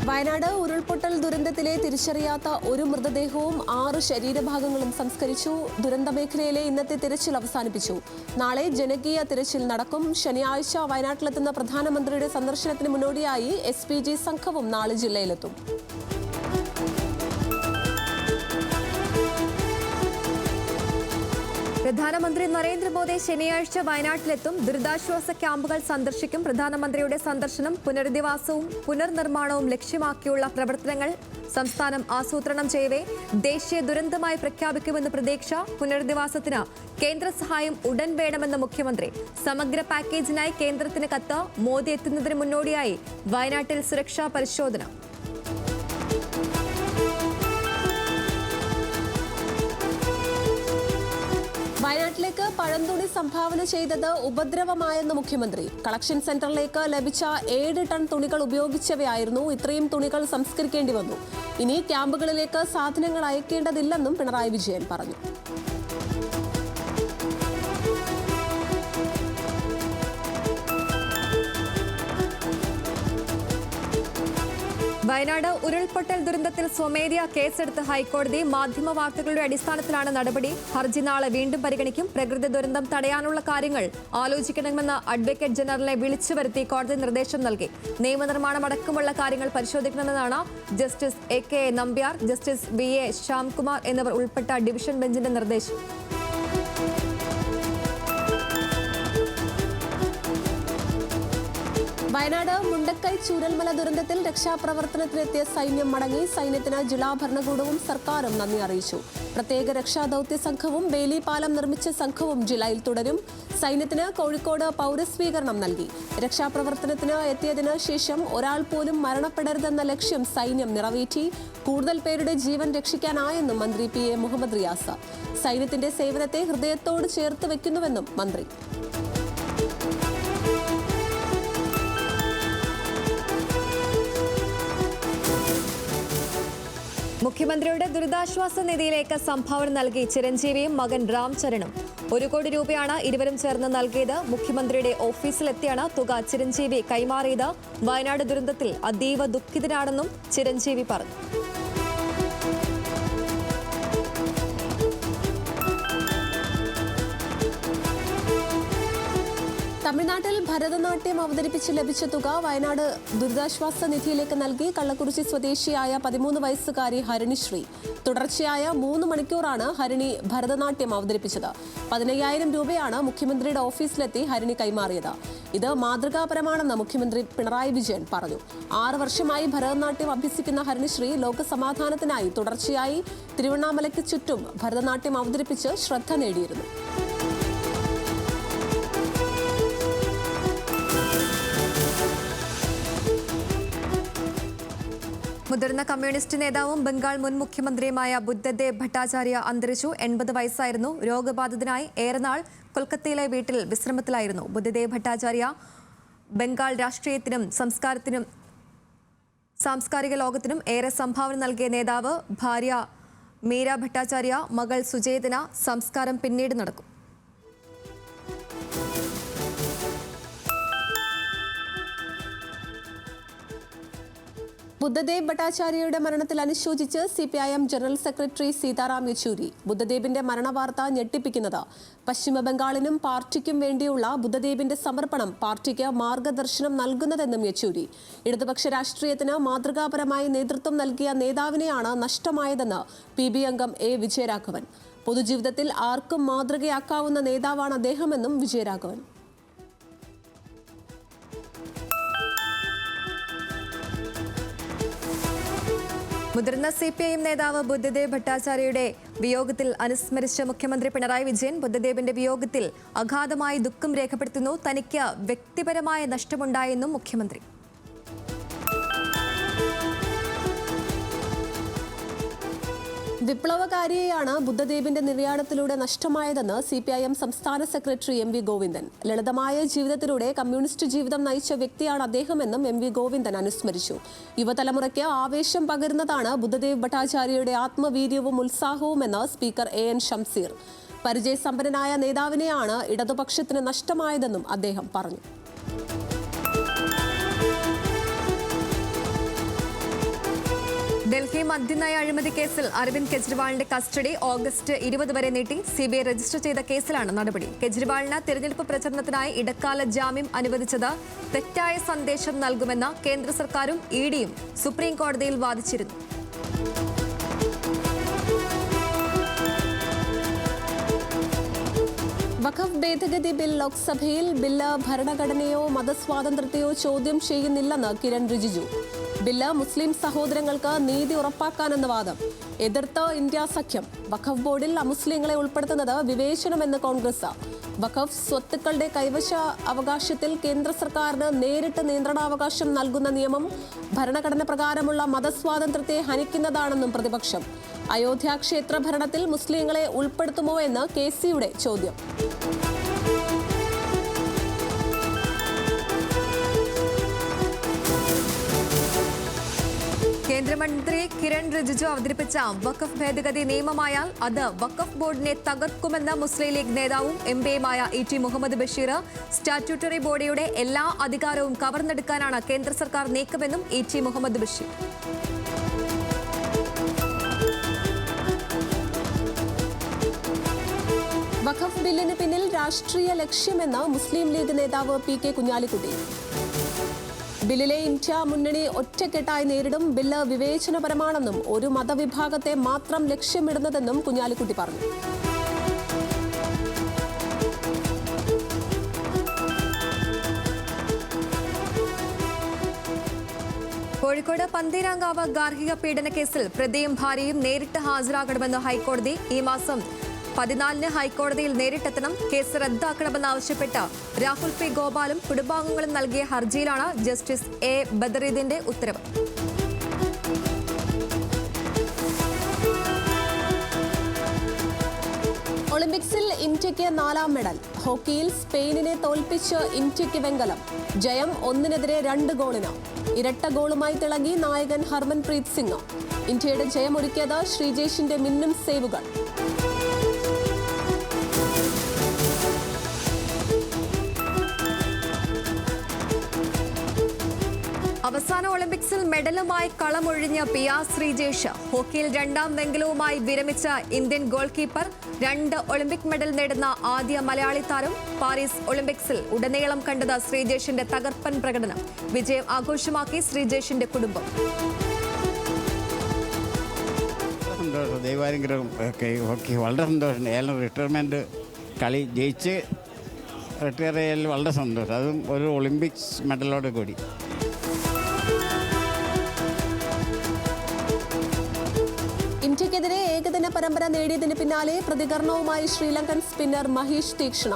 വയനാട് ഉരുൾപൊട്ടൽ ദുരന്തത്തിലെ തിരിച്ചറിയാത്ത ഒരു മൃതദേഹവും 6 ശരീരഭാഗങ്ങളും സംസ്കരിച്ചു. ദുരന്ത മേഖലയിലെ ഇന്നത്തെ തിരച്ചിൽ അവസാനിപ്പിച്ചു. നാളെ ജനകീയ തിരച്ചിൽ നടക്കും. ശനിയാഴ്ച വയനാട്ടിലെത്തുന്ന പ്രധാനമന്ത്രിയുടെ സന്ദർശനത്തിന് മുന്നോടിയായി SPG സംഘവും നാളെ ജില്ലയിലെത്തും. പ്രധാനമന്ത്രി നരേന്ദ്രമോദി ശനിയാഴ്ച വയനാട്ടിലെത്തും. ദുരിതാശ്വാസ ക്യാമ്പുകൾ സന്ദർശിക്കും. പ്രധാനമന്ത്രിയുടെ സന്ദർശനം പുനരധിവാസവും പുനർനിർമ്മാണവും ലക്ഷ്യമാക്കിയുള്ള പ്രവർത്തനങ്ങൾ സംസ്ഥാനം ആസൂത്രണം ചെയ്യവേ ദേശീയ ദുരന്തമായി പ്രഖ്യാപിക്കുമെന്ന് പ്രതീക്ഷ. പുനരധിവാസത്തിന് കേന്ദ്ര സഹായം ഉടൻ വേണമെന്ന് മുഖ്യമന്ത്രി. സമഗ്ര പാക്കേജിനായി കേന്ദ്രത്തിന് കത്ത്. മോദി എത്തുന്നതിന് മുന്നോടിയായി വയനാട്ടിൽ സുരക്ഷാ പരിശോധന. വയനാട്ടിലേക്ക് പഴംതുണി സംഭാവന ചെയ്തത് ഉപദ്രവമായെന്ന് മുഖ്യമന്ത്രി. കളക്ഷൻ സെന്ററിലേക്ക് ലഭിച്ച 7 ടൺ തുണികൾ ഉപയോഗിച്ചവയായിരുന്നു. ഇത്രയും തുണികൾ സംസ്കരിക്കേണ്ടി വന്നു. ഇനി ക്യാമ്പുകളിലേക്ക് സാധനങ്ങൾ അയക്കേണ്ടതില്ലെന്നും പിണറായി വിജയൻ പറഞ്ഞു. വയനാട് ഉരുൾപൊട്ടൽ ദുരന്തത്തിൽ സ്വമേധയാ കേസെടുത്ത് ഹൈക്കോടതി. മാധ്യമ വാർത്തകളുടെ അടിസ്ഥാനത്തിലാണ് നടപടി. ഹർജി നാളെ വീണ്ടും പരിഗണിക്കും. പ്രകൃതി ദുരന്തം തടയാനുള്ള കാര്യങ്ങൾ ആലോചിക്കണമെന്ന് അഡ്വക്കേറ്റ് ജനറലിനെ വിളിച്ചു വരുത്തി കോടതി നിർദ്ദേശം നൽകി. നിയമനിർമ്മാണം അടക്കമുള്ള കാര്യങ്ങൾ പരിശോധിക്കണമെന്നാണ് justice AK Nambiar, justice VA Shyamkumar എന്നിവർ ഉൾപ്പെട്ട ഡിവിഷൻ ബെഞ്ചിന്റെ നിർദ്ദേശം. വയനാട് മുണ്ടക്കൈ ചൂരൽമല ദുരന്തത്തിൽ രക്ഷാപ്രവർത്തനത്തിനെത്തിയ സൈന്യം മടങ്ങി. സൈന്യത്തിന് ജില്ലാ ഭരണകൂടവും സർക്കാരും നന്ദി അറിയിച്ചു. പ്രത്യേക രക്ഷാദൌത്യ സംഘവും ബേലി പാലം നിർമ്മിച്ച സംഘവും ജില്ലയിൽ തുടരും. സൈന്യത്തിന് കോഴിക്കോട് പൗരസ്വീകരണം നൽകി. രക്ഷാപ്രവർത്തനത്തിന് എത്തിയതിന് ശേഷം ഒരാൾ പോലും മരണപ്പെടരുതെന്ന ലക്ഷ്യം സൈന്യം നിറവേറ്റി. കൂടുതൽ പേരുടെ ജീവൻ രക്ഷിക്കാനായെന്നും മന്ത്രി PA മുഹമ്മദ് റിയാസ്. സൈന്യത്തിന്റെ സേവനത്തെ ഹൃദയത്തോട് ചേർത്ത് വെക്കുന്നുവെന്നും മന്ത്രി. മുഖ്യമന്ത്രിയുടെ ദുരിതാശ്വാസ നിധിയിലേക്ക് സംഭാവന നൽകി ചിരഞ്ജീവിയും മകൻ രാംചരണും. 1 കോടി രൂപയാണ് ഇരുവരും ചേർന്ന് നൽകിയത്. മുഖ്യമന്ത്രിയുടെ ഓഫീസിലെത്തിയാണ് തുക ചിരഞ്ജീവി കൈമാറിയത്. വയനാട് ദുരന്തത്തിൽ അതീവ ദുഃഖിതനാണെന്നും ചിരഞ്ജീവി പറഞ്ഞു. തമിഴ്നാട്ടിൽ ഭരതനാട്യം അവതരിപ്പിച്ച് ലഭിച്ച തുക വയനാട് ദുരിതാശ്വാസ നിധിയിലേക്ക് നൽകി. കള്ളക്കുറിച്ചി സ്വദേശിയായ 13 വയസ്സുകാരി ഹരിണിശ്രീ. തുടർച്ചയായ 3 മണിക്കൂറാണ് ഹരിണി ഭരതനാട്യം അവതരിപ്പിച്ചത്. 15,000 രൂപയാണ് മുഖ്യമന്ത്രിയുടെ ഓഫീസിലെത്തി ഹരിണി കൈമാറിയത്. ഇത് മാതൃകാപരമാണെന്ന് മുഖ്യമന്ത്രി പിണറായി വിജയൻ പറഞ്ഞു. 6 വർഷമായി ഭരതനാട്യം അഭ്യസിക്കുന്ന ഹരിണിശ്രീ ലോകസമാധാനത്തിനായി തുടർച്ചയായി തിരുവണ്ണാമലയ്ക്ക് ചുറ്റും ഭരതനാട്യം അവതരിപ്പിച്ച് ശ്രദ്ധ നേടിയിരുന്നു. മുതിർന്ന കമ്മ്യൂണിസ്റ്റ് നേതാവും ബംഗാൾ മുൻ മുഖ്യമന്ത്രിയുമായ ബുദ്ധദേവ് ഭട്ടാചാര്യ അന്തരിച്ചു. 80 വയസ്സായിരുന്നു. രോഗബാധിതനായി ഏറെ നാൾ കൊൽക്കത്തയിലെ വീട്ടിൽ വിശ്രമത്തിലായിരുന്നു. ബുദ്ധദേവ് ഭട്ടാചാര്യ ബംഗാൾ രാഷ്ട്രീയത്തിനും സാംസ്കാരിക ലോകത്തിനും ഏറെ സംഭാവന നൽകിയ നേതാവ്. ഭാര്യ മീര ഭട്ടാചാര്യ, മകൾ സുചേതന. സംസ്കാരം പിന്നീട് നടക്കും. ബുദ്ധദേവ് ഭട്ടാചാര്യയുടെ മരണത്തിൽ അനുശോചിച്ച് CPIM general secretary Sitaram Yechury. ബുദ്ധദേവിന്റെ മരണവാർത്ത ഞെട്ടിപ്പിക്കുന്നത്. പശ്ചിമബംഗാളിനും പാർട്ടിക്കും വേണ്ടിയുള്ള ബുദ്ധദേവിന്റെ സമർപ്പണം പാർട്ടിക്ക് മാർഗദർശനം നൽകുന്നതെന്നും യെച്ചൂരി. ഇടതുപക്ഷ രാഷ്ട്രീയത്തിന് മാതൃകാപരമായി നേതൃത്വം നൽകിയ നേതാവിനെയാണ് നഷ്ടമായതെന്ന് PB അംഗം A വിജയരാഘവൻ. പൊതുജീവിതത്തിൽ ആർക്കും മാതൃകയാക്കാവുന്ന നേതാവാണ് അദ്ദേഹമെന്നും വിജയരാഘവൻ. മുതിർന്ന CPIM നേതാവ് ബുദ്ധദേവ് ഭട്ടാചാര്യയുടെ വിയോഗത്തിൽ അനുസ്മരിച്ച മുഖ്യമന്ത്രി പിണറായി വിജയൻ ബുദ്ധദേവിന്റെ വിയോഗത്തിൽ അഗാധമായി ദുഃഖം രേഖപ്പെടുത്തുന്നു. തനിക്ക് വ്യക്തിപരമായ നഷ്ടമുണ്ടായെന്നും മുഖ്യമന്ത്രി. വിപ്ലവകാരിയെയാണ് ബുദ്ധദേവിന്റെ നിര്യാണത്തിലൂടെ നഷ്ടമായതെന്ന് CPIM സംസ്ഥാന സെക്രട്ടറി MV ഗോവിന്ദൻ. ലളിതമായ ജീവിതത്തിലൂടെ കമ്മ്യൂണിസ്റ്റ് ജീവിതം നയിച്ച വ്യക്തിയാണ് അദ്ദേഹമെന്നും MV ഗോവിന്ദൻ അനുസ്മരിച്ചു. യുവതലമുറയ്ക്ക് ആവേശം പകരുന്നതാണ് ബുദ്ധദേവ് ഭട്ടാചാര്യയുടെ ആത്മവീര്യവും ഉത്സാഹവുമെന്ന് സ്പീക്കർ AN ഷംസീർ. പരിചയസമ്പന്നനായ നേതാവിനെയാണ് ഇടതുപക്ഷത്തിന് നഷ്ടമായതെന്നും അദ്ദേഹം പറഞ്ഞു. ഡൽഹി മദ്യനയ അഴിമതി കേസിൽ അരവിന്ദ് കെജ്രിവാളിന്റെ കസ്റ്റഡി ഓഗസ്റ്റ് 20 വരെ നീട്ടി. സിബിഐ രജിസ്റ്റർ ചെയ്ത കേസിലാണ് നടപടി. കെജ്രിവാളിന് തിരഞ്ഞെടുപ്പ് പ്രചരണത്തിനായി ഇടക്കാല ജാമ്യം അനുവദിച്ചത് തെറ്റായ സന്ദേശം നൽകുമെന്ന് കേന്ദ്ര സർക്കാരും ഇഡിയും സുപ്രീം കോടതിയിൽ വാദിച്ചിരുന്നു. വഖഫ് ഭേദഗതി ബിൽ ലോക്സഭയിൽ ബില്ല് ഭരണഘടനയോ മതസ്വാതന്ത്ര്യത്തെയോ ചോദ്യം ചെയ്യുന്നില്ലെന്ന് കിരൺ റിജിജു. ബില്ല് മുസ്ലിം സഹോദരങ്ങൾക്ക് നീതി ഉറപ്പാക്കാനെന്ന വാദം എതിർത്ത് ഇന്ത്യ സഖ്യം. വഖഫ് ബോർഡിൽ അമുസ്ലിങ്ങളെ ഉൾപ്പെടുത്തുന്നത് വിവേചനമെന്ന് കോൺഗ്രസ്. വഖഫ് സ്വത്തുക്കളുടെ കൈവശ അവകാശത്തിൽ കേന്ദ്ര സർക്കാരിന് നേരിട്ട് നിയന്ത്രണാവകാശം നൽകുന്ന നിയമം ഭരണഘടന പ്രകാരമുള്ള മതസ്വാതന്ത്ര്യത്തെ ഹനിക്കുന്നതാണെന്നും പ്രതിപക്ഷം. അയോധ്യ ക്ഷേത്ര ഭരണത്തിൽ മുസ്ലിങ്ങളെ ഉൾപ്പെടുത്തുമോ എന്ന് KCയുടെ ചോദ്യം. കേന്ദ്രമന്ത്രി കിരൺ റിജിജു അവതരിപ്പിച്ച വഖഫ് ഭേദഗതി നിയമമായാൽ അത് വഖഫ് ബോർഡിനെ തകർക്കുമെന്ന് മുസ്ലിം ലീഗ് നേതാവും MPയുമായ ET മുഹമ്മദ് ബഷീർ. സ്റ്റാറ്റ്യൂട്ടറി ബോഡിയുടെ എല്ലാ അധികാരവും കവർന്നെടുക്കാനാണ് കേന്ദ്ര സർക്കാർ നീക്കമെന്നും ET മുഹമ്മദ് ബഷീർ. വഖഫ് ബില്ലിന് പിന്നിൽ രാഷ്ട്രീയ ലക്ഷ്യമെന്ന് മുസ്ലിം ലീഗ് നേതാവ് PK കുഞ്ഞാലിക്കുട്ടി. ബില്ലിലെ ഇന്ത്യ മുന്നണി ഒറ്റക്കെട്ടായി നേരിടും. ബില്ല് വിവേചനപരമാണെന്നും ഒരു മതവിഭാഗത്തെ മാത്രം ലക്ഷ്യമിടുന്നതെന്നും കുഞ്ഞാലിക്കുട്ടി പറഞ്ഞു. കോഴിക്കോട് പന്തീരാങ്കാവ് ഗാർഹിക പീഡന കേസിൽ പ്രതിയും ഭാര്യയും നേരിട്ട് ഹാജരാകണമെന്ന് ഹൈക്കോടതി. ഈ മാസം 14 ഹൈക്കോടതിയിൽ നേരിട്ടെത്തണം. കേസ് റദ്ദാക്കണമെന്നാവശ്യപ്പെട്ട് രാഹുൽ P. ഗോപാലും കുടുംബാംഗങ്ങളും നൽകിയ ഹർജിയിലാണ് ജസ്റ്റിസ് A. ബദറുദ്ദീന്റെ ഉത്തരവ്. ഒളിമ്പിക്സിൽ ഇന്ത്യയ്ക്ക് 4ാം മെഡൽ. ഹോക്കിയിൽ സ്പെയിനിനെ തോൽപ്പിച്ച് ഇന്ത്യയ്ക്ക് വെങ്കലം. ജയം 1-2 ഗോളിന്. ഇരട്ട ഗോളുമായി തിളങ്ങി നായകൻ ഹർമൻപ്രീത് സിംഗ്. ഇന്ത്യയുടെ ജയമൊരുക്കിയത് ശ്രീജേഷിന്റെ മിന്നും സേവുകൾ. അവസാന ഒളിമ്പിക്സിൽ മെഡലുമായി കളമൊഴിഞ്ഞ PR ശ്രീജേഷ്. ഹോക്കിയിൽ 2ാം വെങ്കലവുമായി വിരമിച്ച Indian goal keeper. 2 Olympic medal നേടുന്ന ആദ്യ മലയാളി താരം. പാരീസ് ഒളിമ്പിക്സിൽ ഉടനീളം കണ്ടത് ശ്രീജേഷിന്റെ തകർപ്പൻ പ്രകടനം. വിജയം ആഘോഷമാക്കി ശ്രീജേഷിന്റെ കുടുംബം. ദൈവാനുഗ്രഹം ഹോക്കി വളരെ സന്തോഷം. ഏലം റിട്ടയർമെൻറ്റ് കളി ജയിച്ച് റിട്ടയർ ചെയ്യൽ വളരെ സന്തോഷം. അതും ഒരു ഒളിമ്പിക്സ് മെഡലോട് കൂടി. ഇന്ത്യക്കെതിരെ ഏകദിന പരമ്പര നേടിയതിന് പിന്നാലെ പ്രതികരണവുമായി ശ്രീലങ്കൻ സ്പിന്നർ മഹീഷ് തീക്ഷ്ണ.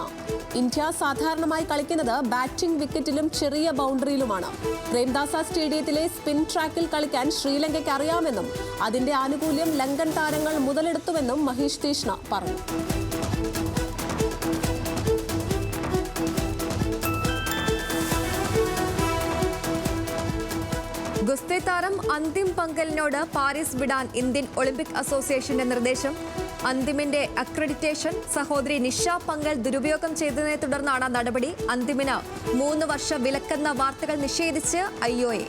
ഇന്ത്യ സാധാരണമായി കളിക്കുന്നത് ബാറ്റിംഗ് വിക്കറ്റിലും ചെറിയ ബൗണ്ടറിയിലുമാണ്. പ്രേംദാസ സ്റ്റേഡിയത്തിലെ സ്പിൻ ട്രാക്കിൽ കളിക്കാൻ ശ്രീലങ്കയ്ക്ക് അറിയാമെന്നും അതിന്റെ ആനുകൂല്യം ലങ്കൻ താരങ്ങൾ മുതലെടുത്തുവെന്നും മഹീഷ് തീക്ഷ്ണ പറഞ്ഞു. ഗുസ്തി താരം അന്തിം പങ്കലിനോട് പാരീസ് വിടാൻ ഇന്ത്യൻ ഒളിമ്പിക് അസോസിയേഷന്റെ നിർദ്ദേശം. അന്തിമിന്റെ അക്രഡിറ്റേഷൻ സഹോദരി നിഷ പങ്കൽ ദുരുപയോഗം ചെയ്തതിനെ തുടർന്നാണ് നടപടി. അന്തിമിന് 3 വർഷ വിലക്കെന്ന വാർത്തകൾ നിഷേധിച്ച് IOA.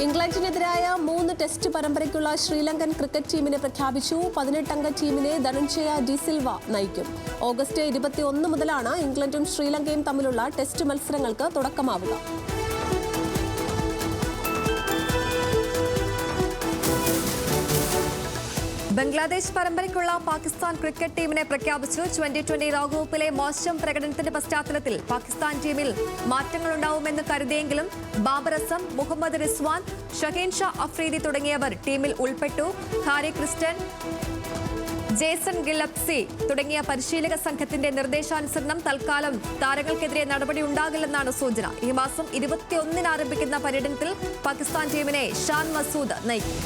ഇംഗ്ലണ്ടിനെതിരായ 3 ടെസ്റ്റ് പരമ്പരയ്ക്കുള്ള ശ്രീലങ്കൻ ക്രിക്കറ്റ് ടീമിനെ പ്രഖ്യാപിച്ചു. 18-അംഗ ടീമിനെ ധനഞ്ജയ ഡി സിൽവ നയിക്കും. ഓഗസ്റ്റ് 21 മുതലാണ് ഇംഗ്ലണ്ടും ശ്രീലങ്കയും തമ്മിലുള്ള ടെസ്റ്റ് മത്സരങ്ങൾക്ക് തുടക്കമാവുക. ബംഗ്ലാദേശ് പരമ്പരയ്ക്കുള്ള പാകിസ്ഥാൻ ക്രിക്കറ്റ് ടീമിനെ പ്രഖ്യാപിച്ചു. 2020 ലോകകപ്പിലെ മോശം പ്രകടനത്തിന്റെ പശ്ചാത്തലത്തിൽ പാകിസ്ഥാൻ ടീമിൽ മാറ്റങ്ങളുണ്ടാവുമെന്ന് കരുതിയെങ്കിലും ബാബർ അസം, മുഹമ്മദ് റിസ്വാൻ, ഷഹീൻ ഷാ അഫ്രീദി തുടങ്ങിയവർ ടീമിൽ ഉൾപ്പെട്ടു. ഹാരി ക്രിസ്റ്റൻ, ജേസൺ ഗില്ലപ്സി തുടങ്ങിയ പരിശീലക സംഘത്തിന്റെ നിർദ്ദേശാനുസരണം തൽക്കാലം താരങ്ങൾക്കെതിരെ നടപടി ഉണ്ടാകില്ലെന്നാണ് സൂചന. ഈ മാസം 21-ന് ആരംഭിക്കുന്ന പര്യടനത്തിൽ പാകിസ്ഥാൻ ടീമിനെ ഷാൻ മസൂദ് നയിക്കും.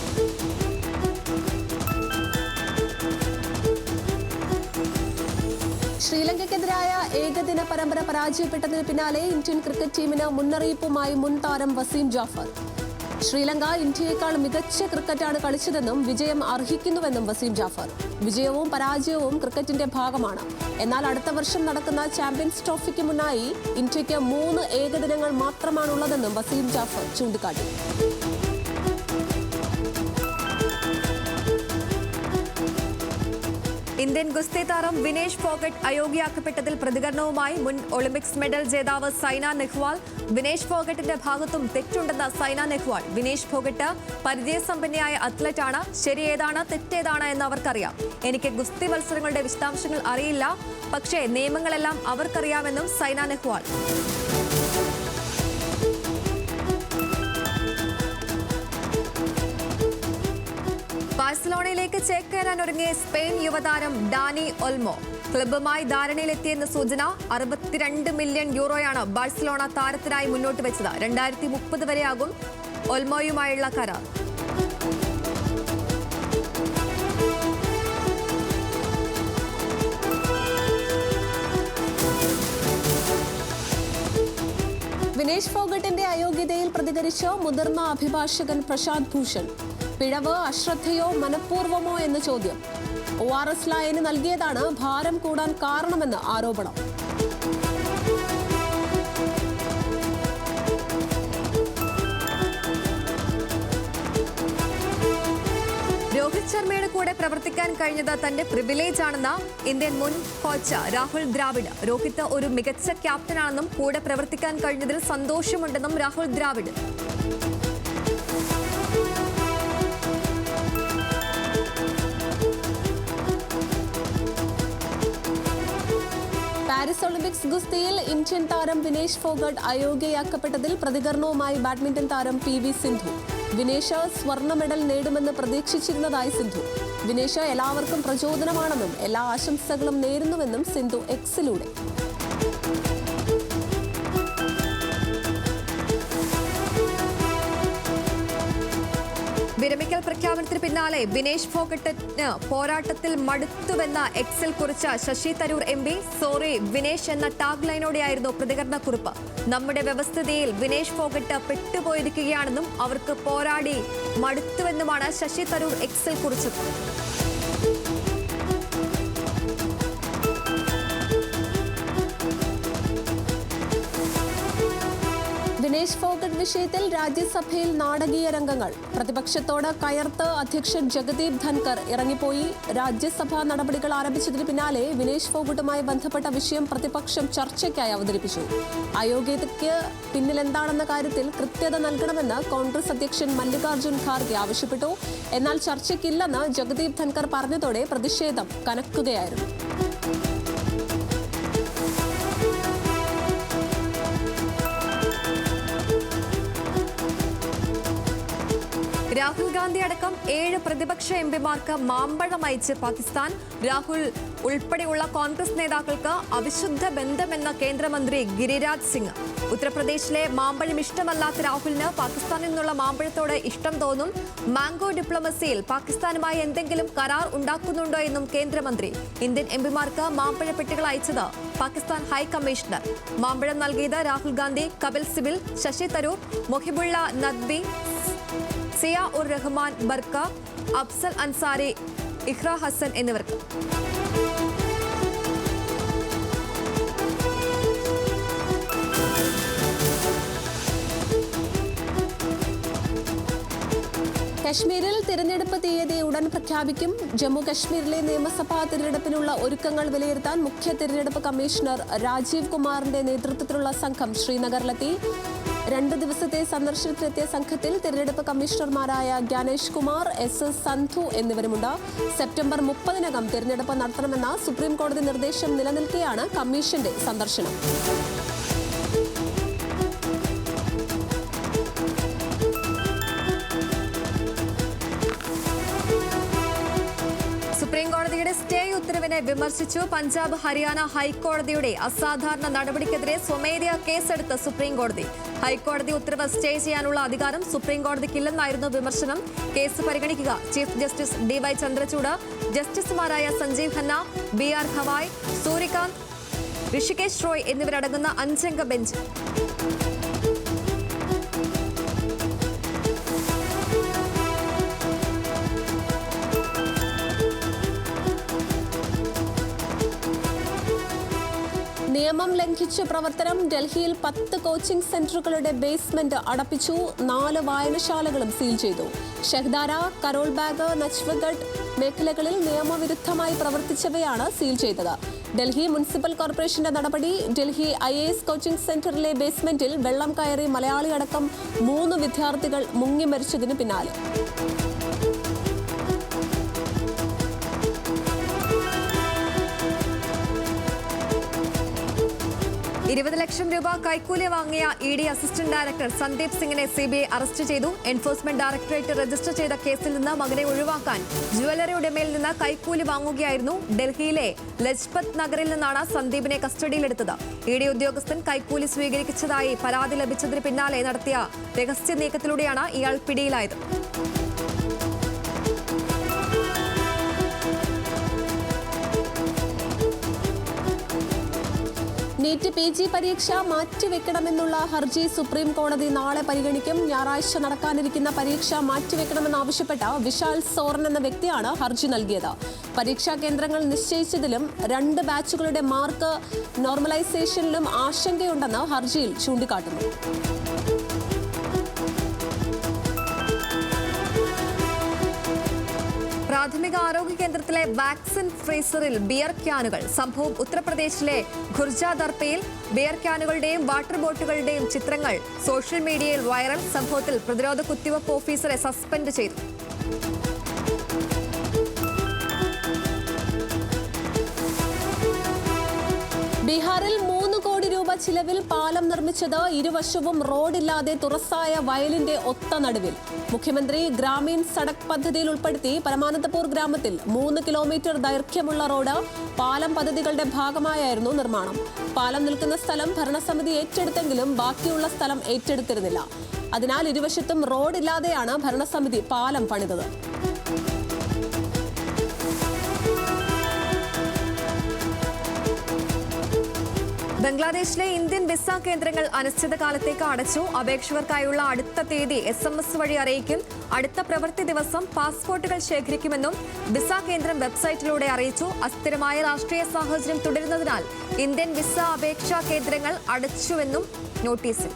ശ്രീലങ്കയ്ക്കെതിരായ ഏകദിന പരമ്പര പരാജയപ്പെട്ടതിന് പിന്നാലെ ഇന്ത്യൻ ക്രിക്കറ്റ് ടീമിന് മുന്നറിയിപ്പുമായി മുൻ താരം വസീം ജാഫർ. ശ്രീലങ്ക ഇന്ത്യയേക്കാൾ മികച്ച ക്രിക്കറ്റാണ് കളിച്ചതെന്നും വിജയം അർഹിക്കുന്നുവെന്നും വസീം ജാഫർ. വിജയവും പരാജയവും ക്രിക്കറ്റിന്റെ ഭാഗമാണ്. എന്നാൽ അടുത്ത വർഷം നടക്കുന്ന ചാമ്പ്യൻസ് ട്രോഫിക്ക് മുന്നായി ഇന്ത്യയ്ക്ക് 3 ഏകദിനങ്ങൾ മാത്രമാണുള്ളതെന്നും വസീം ജാഫർ ചൂണ്ടിക്കാട്ടി. ഇന്ത്യൻ ഗുസ്തി താരം വിനേഷ് ഫോഗട്ട് അയോഗ്യയാക്കപ്പെട്ടതിൽ പ്രതികരണവുമായി മുൻ ഒളിമ്പിക്സ് മെഡൽ ജേതാവ് സൈന നെഹ്വാൾ. വിനേഷ് ഫോഗട്ടിന്റെ ഭാഗത്തും തെറ്റുണ്ടെന്ന സൈന നെഹ്വാൾ. വിനേഷ് ഫോഗട്ട് പരിചയസമ്പന്നയായ അത്ലറ്റാണ്. ശരിയേതാണ് തെറ്റേതാണ് എന്ന് അവർക്കറിയാം. എനിക്ക് ഗുസ്തി മത്സരങ്ങളുടെ വിശദാംശങ്ങൾ അറിയില്ല, പക്ഷേ നിയമങ്ങളെല്ലാം അവർക്കറിയാമെന്നും സൈന നെഹ്വാൾ. ബാഴ്സലോണയിലേക്ക് ചേക്കേറാൻ ഒരുങ്ങിയ സ്പെയിൻ യുവതാരം ഡാനി ഒൽമോ ക്ലബ്ബുമായി ധാരണയിലെത്തിയെന്ന സൂചന. 62 മില്യൺ യൂറോയാണ് ബാഴ്സലോണ താരത്തിനായി മുന്നോട്ട് വെച്ചത്. 2030 വരെയാകും ഒൽമോയുമായുള്ള കരാർ. വിനേഷ് ഫോഗട്ടിന്റെ അയോഗ്യതയിൽ പ്രതികരിച്ച മുതിർന്ന അഭിഭാഷകൻ പ്രശാന്ത് ഭൂഷൺ. പിഴവ് അശ്രദ്ധയോ മനഃപൂർവ്വമോ എന്ന ചോദ്യം. ORS ലായനി നൽകിയതാണ് ഭാരം കൂടാൻ കാരണമെന്ന് ആരോപണം. രോഹിത് ശർമ്മയുടെ കൂടെ പ്രവർത്തിക്കാൻ കഴിഞ്ഞത് തന്റെ പ്രിവിലേജ് ആണെന്ന് ഇന്ത്യൻ മുൻ കോച്ച് രാഹുൽ ദ്രാവിഡ്. രോഹിത് ഒരു മികച്ച ക്യാപ്റ്റനാണെന്നും കൂടെ പ്രവർത്തിക്കാൻ കഴിഞ്ഞതിൽ സന്തോഷമുണ്ടെന്നും രാഹുൽ ദ്രാവിഡ്. പാരീസ് ഒളിമ്പിക്സ് ഗുസ്തിയിൽ ഇന്ത്യൻ താരം വിനേഷ് ഫോഗട്ട് അയോഗ്യയാക്കപ്പെട്ടതിൽ പ്രതികരണവുമായി ബാഡ്മിന്റൺ താരം PV സിന്ധു. വിനേഷ് സ്വർണ്ണ മെഡൽ നേടുമെന്ന് പ്രതീക്ഷിച്ചിരുന്നതായി സിന്ധു. വിനേഷ് എല്ലാവർക്കും പ്രചോദനമാണെന്നും എല്ലാ ആശംസകളും നേരുന്നുവെന്നും സിന്ധു എക്സിലൂടെ. വിരമിക്കൽ പ്രഖ്യാപനത്തിന് പിന്നാലെ വിനേഷ് ഫോഗട്ടിന് പോരാട്ടത്തിൽ മടുത്തുവെന്ന എക്സിൽ കുറിച്ച ശശി തരൂർ MP സോറി വിനേഷ് എന്ന ടാഗ് ലൈനോടെയായിരുന്നു പ്രതികരണക്കുറിപ്പ്. നമ്മുടെ വ്യവസ്ഥിതിയിൽ വിനേഷ് ഫോഗട്ട് പെട്ടുപോയിരിക്കുകയാണെന്നും അവർക്ക് പോരാടി മടുത്തുവെന്നുമാണ് ശശി തരൂർ എക്സിൽ കുറിച്ചത്. വിനേഷ് ഫോഗട്ട് വിഷയത്തിൽ രാജ്യസഭയിൽ നാടകീയ രംഗങ്ങൾ. പ്രതിപക്ഷത്തോട് കയർത്ത് അധ്യക്ഷൻ ജഗദീപ് ധൻകർ ഇറങ്ങിപ്പോയി. രാജ്യസഭാ നടപടികൾ ആരംഭിച്ചതിന് പിന്നാലെ വിനേഷ് ഫോഗട്ടുമായി ബന്ധപ്പെട്ട വിഷയം പ്രതിപക്ഷം ചർച്ചയ്ക്കായി അവതരിപ്പിച്ചു. അയോഗ്യതയ്ക്ക് പിന്നിലെന്താണെന്ന കാര്യത്തിൽ കൃത്യത നൽകണമെന്ന് കോൺഗ്രസ് അധ്യക്ഷൻ മല്ലികാർജ്ജുൻ ഖാർഗെ ആവശ്യപ്പെട്ടു. എന്നാൽ ചർച്ചയ്ക്കില്ലെന്ന് ജഗദീപ് ധൻകർ പറഞ്ഞതോടെ പ്രതിഷേധം കനക്കുകയായിരുന്നു. രാഹുൽ ഗാന്ധി അടക്കം 7 പ്രതിപക്ഷ MPമാർക്ക് മാമ്പഴം അയച്ച് പാകിസ്ഥാൻ. രാഹുൽ ഉൾപ്പെടെയുള്ള കോൺഗ്രസ് നേതാക്കൾക്ക് അവിശുദ്ധ ബന്ധമെന്ന കേന്ദ്രമന്ത്രി ഗിരിരാജ് സിംഗ്. ഉത്തർപ്രദേശിലെ മാമ്പഴം ഇഷ്ടമല്ലാത്ത രാഹുലിന് പാകിസ്ഥാനിൽ നിന്നുള്ള മാമ്പഴത്തോട് ഇഷ്ടം തോന്നും. മാംഗോ ഡിപ്ലോമസിയിൽ പാകിസ്ഥാനുമായി എന്തെങ്കിലും കരാർ ഉണ്ടാക്കുന്നുണ്ടോ എന്നും കേന്ദ്രമന്ത്രി. ഇന്ത്യൻ MPമാർക്ക് മാമ്പഴപ്പെട്ടികൾ അയച്ചത് പാകിസ്ഥാൻ ഹൈക്കമ്മീഷണർ. മാമ്പഴം നൽകിയത് രാഹുൽ ഗാന്ധി, കപിൽ സിബൽ, ശശി തരൂർ, മൊഹിബുള്ള നദ്വി, സിയ ഉർ റഹ്മാൻ ബർക്ക, അഫ്സൽ അൻസാരി, ഇഖ്ര ഹസൻ എന്നിവർക്ക്. കശ്മീരിൽ തിരഞ്ഞെടുപ്പ് തീയതി ഉടൻ പ്രഖ്യാപിക്കും. ജമ്മു കശ്മീരിലെ നിയമസഭാ തിരഞ്ഞെടുപ്പിനുള്ള ഒരുക്കങ്ങൾ വിലയിരുത്താൻ മുഖ്യ തിരഞ്ഞെടുപ്പ് കമ്മീഷണർ രാജീവ് കുമാറിന്റെ നേതൃത്വത്തിലുള്ള സംഘം ശ്രീനഗറിലെത്തി. 2 ദിവസത്തെ സന്ദർശനത്തിനെത്തിയ സംഘത്തിൽ തിരഞ്ഞെടുപ്പ് കമ്മീഷണർമാരായ ജ്ഞാനേഷ് കുമാർ, SS സന്ധു എന്നിവരുമുണ്ട്. സെപ്റ്റംബർ 30-നകം തിരഞ്ഞെടുപ്പ് നടത്തണമെന്ന സുപ്രീം കോടതി നിർദ്ദേശം നിലനിൽക്കെയാണ് കമ്മീഷന്റെ സന്ദർശനം. സുപ്രീം കോടതിയുടെ സ്റ്റേ ഉത്തരവിനെ വിമർശിച്ചു. പഞ്ചാബ് ഹരിയാന ഹൈക്കോടതിയുടെ അസാധാരണ നടപടിക്കെതിരെ സ്വമേധയാ കേസെടുത്ത സുപ്രീം കോടതി. ഹൈക്കോടതി ഉത്തരവ് സ്റ്റേ ചെയ്യാനുള്ള അധികാരം സുപ്രീം കോടതിക്കില്ലെന്നായിരുന്നു വിമർശനം. കേസ് പരിഗണിക്കുക ചീഫ് ജസ്റ്റിസ് DY ചന്ദ്രചൂഡ്, ജസ്റ്റിസുമാരായ സഞ്ജീവ് ഖന്ന, BR ഖവായ്, സൂര്യകാന്ത്, ഋഷികേശ് റോയ് എന്നിവരടങ്ങുന്ന 5-അംഗ ബെഞ്ച്. നിയമം ലംഘിച്ച് പ്രവർത്തനം. ഡൽഹിയിൽ 10 കോച്ചിംഗ് സെന്ററുകളുടെ ബേസ്മെന്റ് അടപ്പിച്ചു. 4 വായനശാലകളും സീൽ ചെയ്തു. ഷഹ്ദാര, കരോൾബാഗ്, നച്ച്വഗഡ് മേഖലകളിൽ നിയമവിരുദ്ധമായി പ്രവർത്തിച്ചവയാണ് സീൽ ചെയ്തത്. ഡൽഹി മുനിസിപ്പൽ കോർപ്പറേഷന്റെ നടപടി. ഡൽഹി IAS കോച്ചിംഗ് സെന്ററിലെ ബേസ്മെന്റിൽ വെള്ളം കയറി മലയാളി അടക്കം 3 വിദ്യാർത്ഥികൾ മുങ്ങി മരിച്ചതിന് പിന്നാലെ. ₹20 ലക്ഷം കൈക്കൂലി വാങ്ങിയ ED അസിസ്റ്റന്റ് ഡയറക്ടർ സന്ദീപ് സിംഗിനെ CBI അറസ്റ്റ് ചെയ്തു. എൻഫോഴ്സ്മെന്റ് ഡയറക്ടറേറ്റ് രജിസ്റ്റർ ചെയ്ത കേസിൽ നിന്ന് മകനെ ഒഴിവാക്കാൻ ജുവലറി ഉടമയിൽ നിന്ന് കൈക്കൂലി വാങ്ങുകയായിരുന്നു. ഡൽഹിയിലെ ലജ്പത് നഗറിൽ നിന്നാണ് സന്ദീപിനെ കസ്റ്റഡിയിലെടുത്തത്. ED ഉദ്യോഗസ്ഥൻ കൈക്കൂലി സ്വീകരിച്ചതായി പരാതി ലഭിച്ചതിന് പിന്നാലെ നടത്തിയ രഹസ്യ നീക്കത്തിലൂടെയാണ് ഇയാൾ പിടിയിലായത്. നീറ്റ് PG പരീക്ഷ മാറ്റിവെക്കണമെന്നുള്ള ഹർജി സുപ്രീം കോടതി നാളെ പരിഗണിക്കും. ഞായറാഴ്ച നടക്കാനിരിക്കുന്ന പരീക്ഷ മാറ്റിവെക്കണമെന്നാവശ്യപ്പെട്ട വിശാൽ സോറൻ എന്ന വ്യക്തിയാണ് ഹർജി നൽകിയത്. പരീക്ഷാ കേന്ദ്രങ്ങൾ നിശ്ചയിച്ചതിലും 2 ബാച്ചുകളുടെ മാർക്ക് നോർമലൈസേഷനിലും ആശങ്കയുണ്ടെന്ന് ഹർജിയിൽ ചൂണ്ടിക്കാട്ടുന്നു. പ്രാഥമിക ആരോഗ്യ കേന്ദ്രത്തിലെ വാക്സിൻ ഫ്രീസറിൽ ബിയർ ക്യാനുകൾ. സംഭവം ഉത്തർപ്രദേശിലെ ഖുർജാദർപ്പയിൽ. ബിയർ ക്യാനുകളുടെയും വാട്ടർ ബോട്ടുകളുടെയും ചിത്രങ്ങൾ സോഷ്യൽ മീഡിയയിൽ വൈറൽ. സംഭവത്തിൽ പ്രതിരോധ കുത്തിവയ്പ് ഓഫീസറെ സസ്പെൻഡ് ചെയ്തു. ബീഹാറിൽ 3 കോടി രൂപ ചിലവിൽ പാലം നിർമ്മിച്ചത് ഇരുവശവും റോഡില്ലാതെ തുറസായ വയലിന്റെ ഒത്ത നടുവിൽ. മുഖ്യമന്ത്രി ഗ്രാമീൺ സഡക് പദ്ധതിയിൽ ഉൾപ്പെടുത്തി പരമാനന്ദപൂർ ഗ്രാമത്തിൽ 3 കിലോമീറ്റർ ദൈർഘ്യമുള്ള റോഡ് പാലം പദ്ധതികളുടെ ഭാഗമായായിരുന്നു നിർമ്മാണം. പാലം നിൽക്കുന്ന സ്ഥലം ഭരണസമിതി ഏറ്റെടുത്തെങ്കിലും ബാക്കിയുള്ള സ്ഥലം ഏറ്റെടുത്തിരുന്നില്ല. അതിനാൽ ഇരുവശത്തും റോഡില്ലാതെയാണ് ഭരണസമിതി പാലം പണിതത്. ബംഗ്ലാദേശിലെ ഇന്ത്യൻ വിസ കേന്ദ്രങ്ങൾ അനിശ്ചിതകാലത്തേക്ക് അടച്ചു. അപേക്ഷകർക്കായുള്ള അടുത്ത തീയതി SMS വഴി അറിയിക്കും. അടുത്ത പ്രവൃത്തി ദിവസം പാസ്പോർട്ടുകൾ ശേഖരിക്കുമെന്നും വിസ കേന്ദ്രം വെബ്സൈറ്റിലൂടെ അറിയിച്ചു. അസ്ഥിരമായ രാഷ്ട്രീയ സാഹചര്യം തുടരുന്നതിനാൽ ഇന്ത്യൻ വിസ അപേക്ഷാ കേന്ദ്രങ്ങൾ അടച്ചുവെന്നും നോട്ടീസിൽ.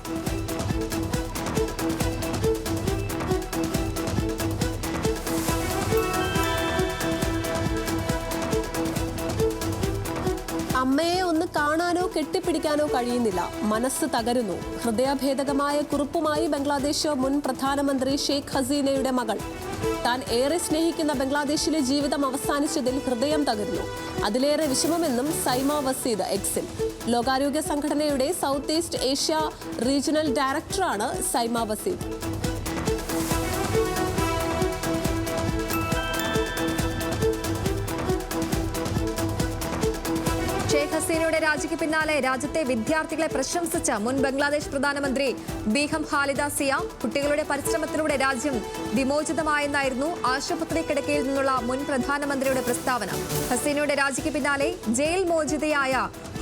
അമ്മയെ ഒന്ന് കാണാനോ കെട്ടിപ്പിടിക്കാനോ കഴിയുന്നില്ല. മനസ്സ് തകരുന്നു. ഹൃദയഭേദകമായ കുറിപ്പുമായി ബംഗ്ലാദേശ് മുൻ പ്രധാനമന്ത്രി ഷെയ്ഖ് ഹസീനയുടെ മകൾ. താൻ ഏറെ സ്നേഹിക്കുന്ന ബംഗ്ലാദേശിലെ ജീവിതം അവസാനിച്ചതിൽ ഹൃദയം തകരുന്നു. അതിലേറെ വിഷമമെന്നും സൈമ വസീദ് എക്സിൽ. ലോകാരോഗ്യ സംഘടനയുടെ സൗത്ത് ഈസ്റ്റ് ഏഷ്യ റീജിയണൽ ഡയറക്ടറാണ് സൈമ വസീദ്. ഷെയ്ഖ് ഹസീനയുടെ രാജിക്ക് പിന്നാലെ രാജ്യത്തെ വിദ്യാർത്ഥികളെ പ്രശംസിച്ച മുൻ ബംഗ്ലാദേശ് പ്രധാനമന്ത്രി ബീഗം ഖാലിദ സിയ. കുട്ടികളുടെ പരിശ്രമത്തിലൂടെ രാജ്യം വിമോചിതമായെന്നായിരുന്നു ആശുപത്രി കിടക്കയിൽ നിന്നുള്ള മുൻ പ്രധാനമന്ത്രിയുടെ പ്രസ്താവന. ഹസീനയുടെ രാജിക്ക് പിന്നാലെ ജയിൽ മോചിതയായ